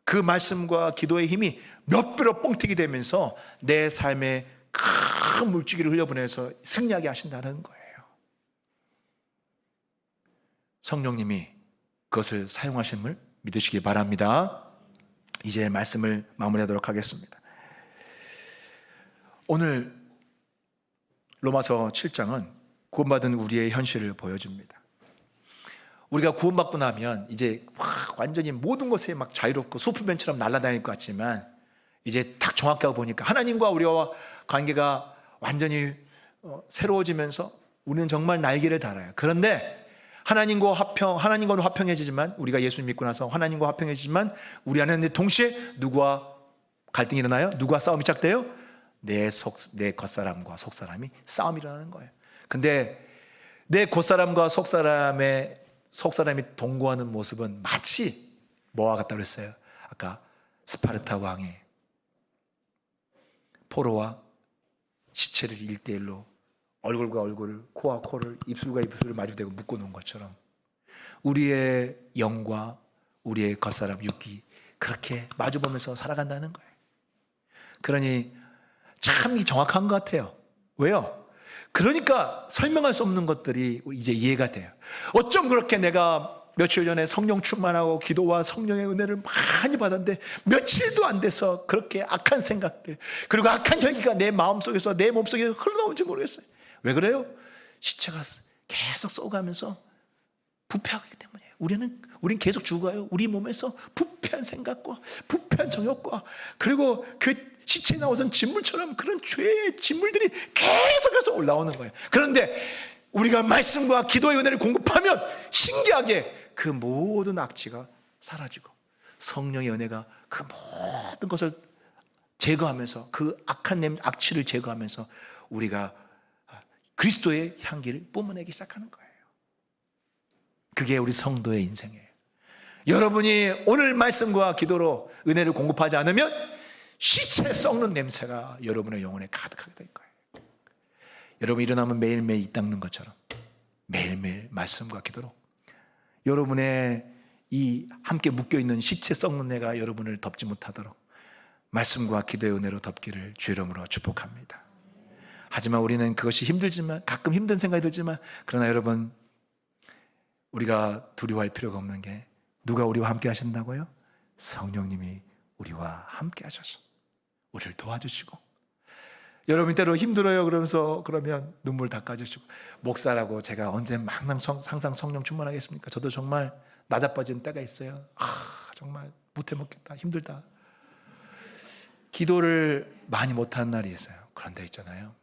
그 말씀과 기도의 힘이 몇 배로 뻥튀기 되면서 내 삶에 큰 물줄기를 흘려보내서 승리하게 하신다는 거예요. 성령님이 그것을 사용하심을 믿으시기 바랍니다. 이제 말씀을 마무리하도록 하겠습니다. 오늘 로마서 7장은 구원받은 우리의 현실을 보여줍니다. 우리가 구원받고 나면 이제 완전히 모든 것에 막 자유롭고 슈퍼맨처럼 날아다닐 것 같지만 이제 딱 정확하게 보니까 하나님과 우리와 관계가 완전히 새로워지면서 우리는 정말 날개를 달아요. 그런데 하나님과는 화평해지지만, 우리가 예수 믿고 나서 하나님과 화평해지지만 우리 안에는 동시에 누구와 갈등이 일어나요? 누구와 싸움이 시작돼요? 내 겉사람과 속사람이 싸움이 일어나는 거예요. 근데 내 겉사람과 속사람이 동거하는 모습은 마치 뭐와 같다고 그랬어요? 아까 스파르타 왕의 포로와 시체를 1대1로 얼굴과 얼굴을, 코와 코를, 입술과 입술을 마주대고 묶어놓은 것처럼 우리의 영과 우리의 겉사람 육이 그렇게 마주보면서 살아간다는 거예요. 그러니 참 정확한 것 같아요. 왜요? 그러니까 설명할 수 없는 것들이 이제 이해가 돼요. 어쩜 그렇게 내가 며칠 전에 성령 충만하고 기도와 성령의 은혜를 많이 받았는데 며칠도 안 돼서 그렇게 악한 생각들, 그리고 악한 혈기가 내 마음속에서, 내 몸속에서 흘러나온지 모르겠어요. 왜 그래요? 시체가 계속 썩어가면서 부패하기 때문에 우린 계속 죽어요. 우리 몸에서 부패한 생각과 부패한 정욕과, 그리고 그 시체에 나오던 진물처럼 그런 죄의 진물들이 계속해서 올라오는 거예요. 그런데 우리가 말씀과 기도의 은혜를 공급하면 신기하게 그 모든 악취가 사라지고 성령의 은혜가 그 모든 것을 제거하면서, 그 악한 악취를 제거하면서 우리가 그리스도의 향기를 뿜어내기 시작하는 거예요. 그게 우리 성도의 인생이에요. 여러분이 오늘 말씀과 기도로 은혜를 공급하지 않으면 시체 썩는 냄새가 여러분의 영혼에 가득하게 될 거예요. 여러분 일어나면 매일매일 이 닦는 것처럼 매일매일 말씀과 기도로 여러분의 이 함께 묶여있는 시체 썩는 내가 여러분을 덮지 못하도록 말씀과 기도의 은혜로 덮기를 주 이름으로 축복합니다. 하지만 우리는 그것이 힘들지만, 가끔 힘든 생각이 들지만, 그러나 여러분 우리가 두려워할 필요가 없는 게, 누가 우리와 함께 하신다고요? 성령님이 우리와 함께 하셔서 우리를 도와주시고, 여러분 때로 힘들어요 그러면 눈물 닦아주시고, 목사라고 제가 언제 항상 성령 충만하겠습니까? 저도 정말 나자빠진 때가 있어요. 정말 못해 먹겠다, 힘들다, 기도를 많이 못하는 날이 있어요. 그런데 있잖아요,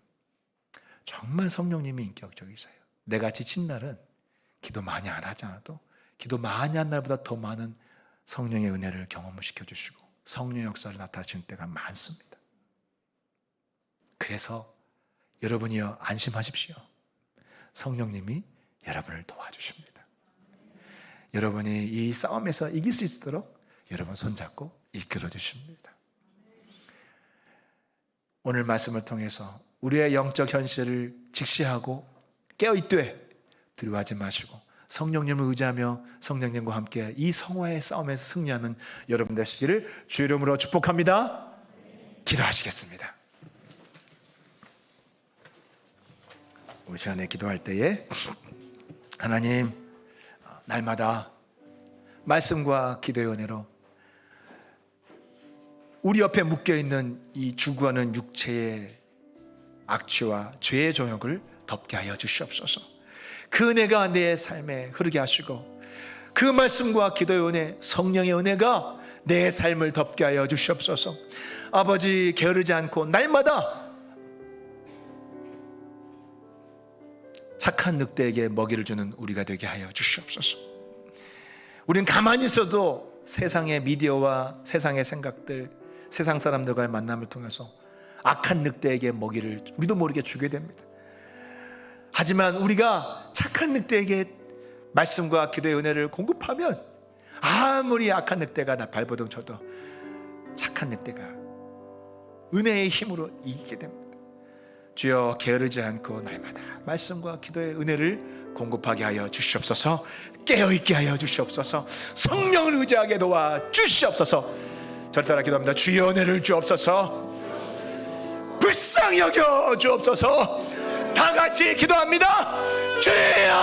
정말 성령님이 인격적이세요. 내가 지친 날은 기도 많이 안 하지 않아도 기도 많이 한 날보다 더 많은 성령의 은혜를 경험을 시켜주시고 성령의 역사를 나타내시는 때가 많습니다. 그래서 여러분이요, 안심하십시오. 성령님이 여러분을 도와주십니다. 여러분이 이 싸움에서 이길 수 있도록 여러분 손잡고 이끌어 주십니다. 오늘 말씀을 통해서 우리의 영적 현실을 직시하고 깨어있되 두려워하지 마시고 성령님을 의지하며 성령님과 함께 이 성화의 싸움에서 승리하는 여러분 되시기를 주 이름으로 축복합니다. 기도하시겠습니다. 우리 시간에 기도할 때에 하나님, 날마다 말씀과 기도의 은혜로 우리 옆에 묶여있는 이 죽어가는 육체의 악취와 죄의 정욕을 덮게 하여 주시옵소서. 그 은혜가 내 삶에 흐르게 하시고 그 말씀과 기도의 은혜, 성령의 은혜가 내 삶을 덮게 하여 주시옵소서. 아버지, 게으르지 않고 날마다 착한 늑대에게 먹이를 주는 우리가 되게 하여 주시옵소서. 우린 가만히 있어도 세상의 미디어와 세상의 생각들, 세상 사람들과의 만남을 통해서 악한 늑대에게 먹이를 우리도 모르게 주게 됩니다. 하지만 우리가 착한 늑대에게 말씀과 기도의 은혜를 공급하면 아무리 악한 늑대가 나 발버둥 쳐도 착한 늑대가 은혜의 힘으로 이기게 됩니다. 주여, 게으르지 않고 날마다 말씀과 기도의 은혜를 공급하게 하여 주시옵소서. 깨어있게 하여 주시옵소서. 성령을 의지하게 도와 주시옵소서. 저를 따라 기도합니다. 주여, 은혜를 주옵소서. 불쌍히 여겨 주옵소서. 다 같이 기도합니다. 주여,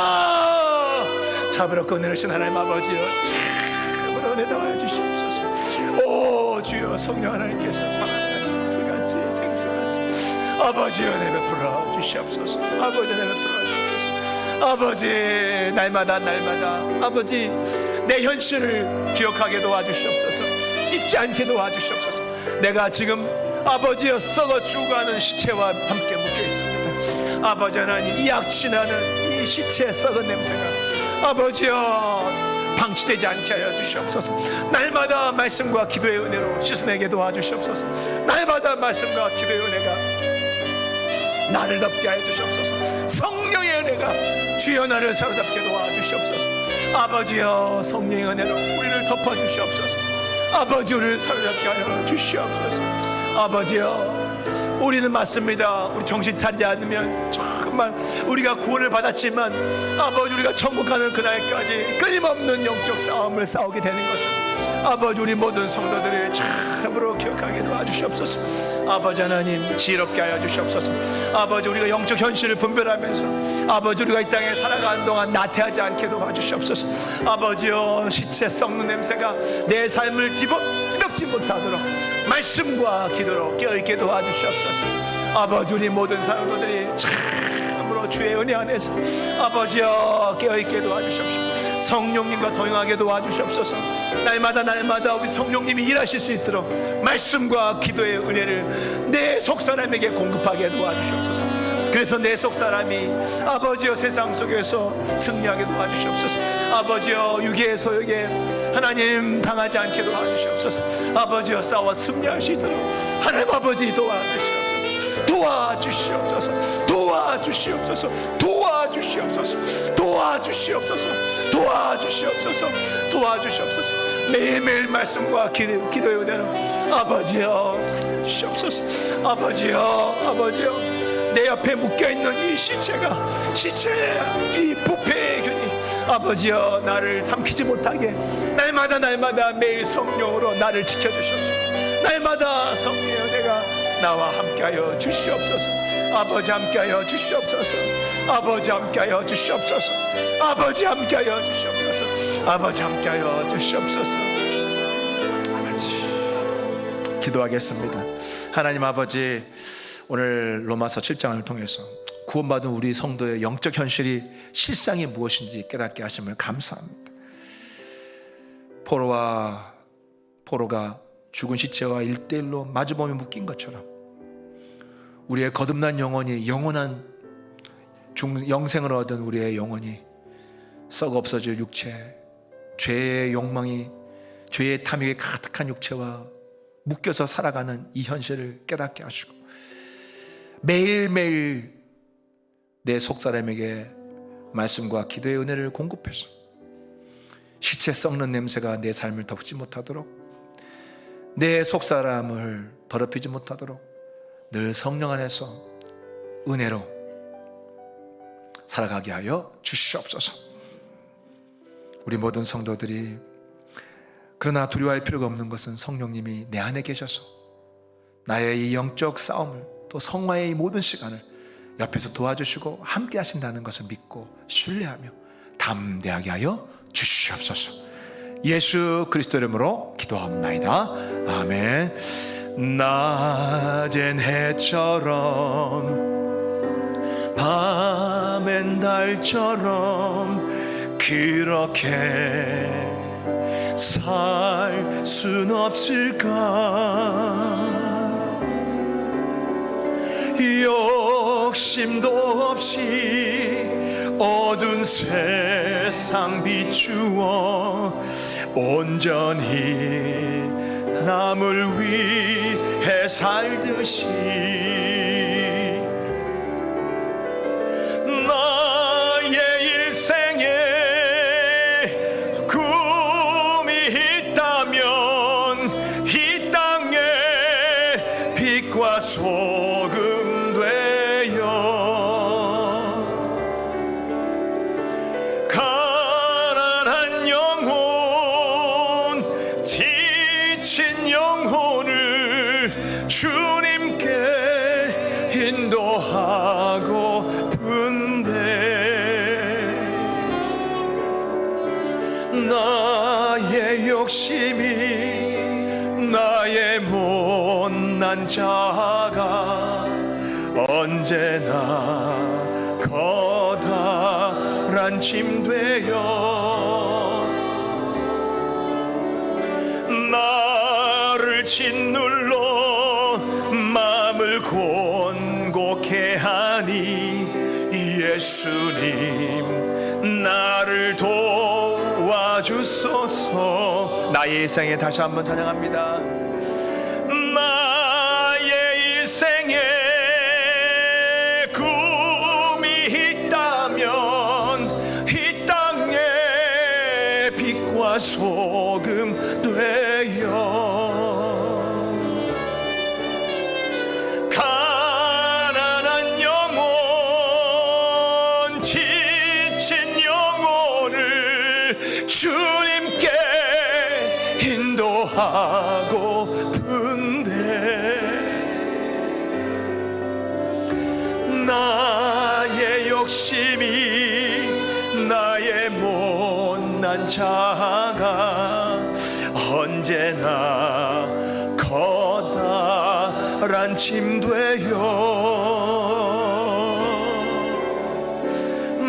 참으로 은혜로신 하나님 아버지여, 참으로 은혜 더하여 주시옵소서. 오 주여, 성령 하나님께서 바람같이 불같이 생수같이 아버지 은혜 베풀어 주시옵소서. 아버지 은혜 베풀어 주시옵소서. 아버지, 날마다 아버지 내 현실을 기억하게 도와주시옵소서. 잊지 않게 도와주시옵소서. 내가 지금 아버지여 썩어 죽어가는 시체와 함께 묶여 있습니다. 아버지 하나님, 이 약취나는 이 시체의 썩은 냄새가 아버지여 방치되지 않게 하여 주시옵소서. 날마다 말씀과 기도의 은혜로 씻어내게 도와주시옵소서. 날마다 말씀과 기도의 은혜가 나를 덮게 하여 주시옵소서. 성령의 은혜가 주여 나를 사로잡게 도와주시옵소서. 아버지여 성령의 은혜로 우리를 덮어주시옵소서. 아버지 우리를 사로잡게 하여 주시옵소서. 아버지여 우리는 맞습니다. 우리 정신 차리지 않으면 정말 우리가 구원을 받았지만 아버지 우리가 천국 가는 그날까지 끊임없는 영적 싸움을 싸우게 되는 것을 아버지 우리 모든 성도들이 참으로 기억하게 도와주시옵소서. 아버지 하나님 지혜롭게 하여 주시옵소서. 아버지 우리가 영적 현실을 분별하면서 아버지 우리가 이 땅에 살아가는 동안 나태하지 않게 도와주시옵소서. 아버지여 시체 썩는 냄새가 내 삶을 뒤덮지 못하도록 말씀과 기도로 깨어있게 도와주시옵소서. 아버지 우리 모든 성도들이 참으로 주의 은혜 안에서 아버지여 깨어있게 도와주시옵소서. 성령님과 동행하게 도와주시옵소서. 날마다 우리 성령님이 일하실 수 있도록 말씀과 기도의 은혜를 내 속사람에게 공급하게 도와주시옵소서. 그래서 내 속사람이 아버지여 세상 속에서 승리하게 도와주시옵소서. 아버지여 유괴의 소욕에 하나님 당하지 않게 도와주시옵소서. 아버지여 싸워 승리할 수 있도록 하나님 아버지 도와주시옵소서. 도와주시옵소서. 도와주시옵소서. 도와주시옵소서. 도와주시옵소서. 도와주시옵소서. 도와주시옵소서. 매일매일 말씀과 기도의 은혜로 아버지여 살려주시옵소서. 아버지여 내 옆에 묶여있는 이 시체의 이 부패의 균이 아버지여 나를 삼키지 못하게 날마다 매일 성령으로 나를 지켜주시옵소서. 날마다 성령의 은혜가 나와 함께하여 주시옵소서. 아버지 함께하여 주시옵소서. 아버지 함께하여 주시옵소서. 아버지 함께하여 주시옵소서. 아버지 함께하여 주시옵소서. 아버지 기도하겠습니다. 하나님 아버지 오늘 로마서 7장을 통해서 구원받은 우리 성도의 영적 현실이 실상이 무엇인지 깨닫게 하심을 감사합니다. 포로가 죽은 시체와 1:1로 마주보며 묶인 것처럼 우리의 거듭난 영혼이 영원한 영생을 얻은 우리의 영혼이 썩어 없어질 육체, 죄의 욕망이 죄의 탐욕에 가득한 육체와 묶여서 살아가는 이 현실을 깨닫게 하시고 매일매일 내 속사람에게 말씀과 기도의 은혜를 공급해서 시체 썩는 냄새가 내 삶을 덮지 못하도록 내 속사람을 더럽히지 못하도록 늘 성령 안에서 은혜로 살아가게 하여 주시옵소서. 우리 모든 성도들이 그러나 두려워할 필요가 없는 것은 성령님이 내 안에 계셔서 나의 이 영적 싸움을 또 성화의 이 모든 시간을 옆에서 도와주시고 함께 하신다는 것을 믿고 신뢰하며 담대하게 하여 주시옵소서. 예수 그리스도 이름으로 기도하옵나이다. 아멘. 낮엔 해처럼 밤엔 달처럼 그렇게 살 순 없을까? 욕심도 없이 어두운 세상 비추어 온전히 남을 위해 살듯이 나의 일생에 꿈이 있다면 이 땅에 빛과 소금 되어 가난한 영혼 지친 영혼을 주님께 인도하고픈데 나의 욕심이 나의 못난 자가 언제나 커다란 짐 되어 나를 짓눌러 마음을 곤곡히 행복해 하니 예수님 나를 도와주소서. 나의 일생에 다시 한번 찬양합니다. 나의 일생에 꿈이 있다면 이 땅에 빛과 소금 되어 가난한 영혼 지친 영혼을 주님께 인도하고픈데 나의 욕심이 나의 못난 자가 언제나 커다란 짐 되어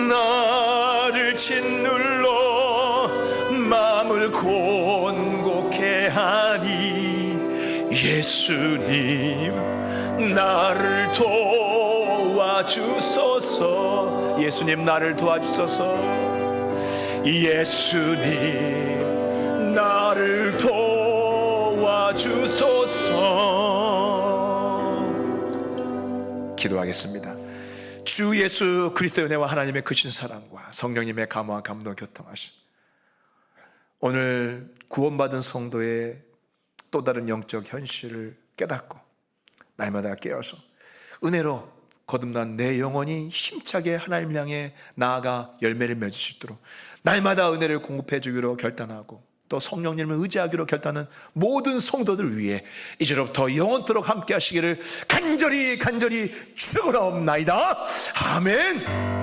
나를 짓눌러 마음을 곤곡해 하니 예수님 나를 도와주소서. 예수님 나를 도와주소서. 예수님 나를 도와주소서. 기도하겠습니다. 주 예수 그리스도의 은혜와 하나님의 크신 사랑과 성령님의 감화와 감동 교통하심, 오늘 구원받은 성도의 또 다른 영적 현실을 깨닫고 날마다 깨어서 은혜로 거듭난 내 영혼이 힘차게 하나님을 향해 나아가 열매를 맺을 수 있도록 날마다 은혜를 공급해 주기로 결단하고 또 성령님을 의지하기로 결단하는 모든 성도들 위해 이제로부터 영원토록 함께 하시기를 간절히 축원하옵나이다. 아멘.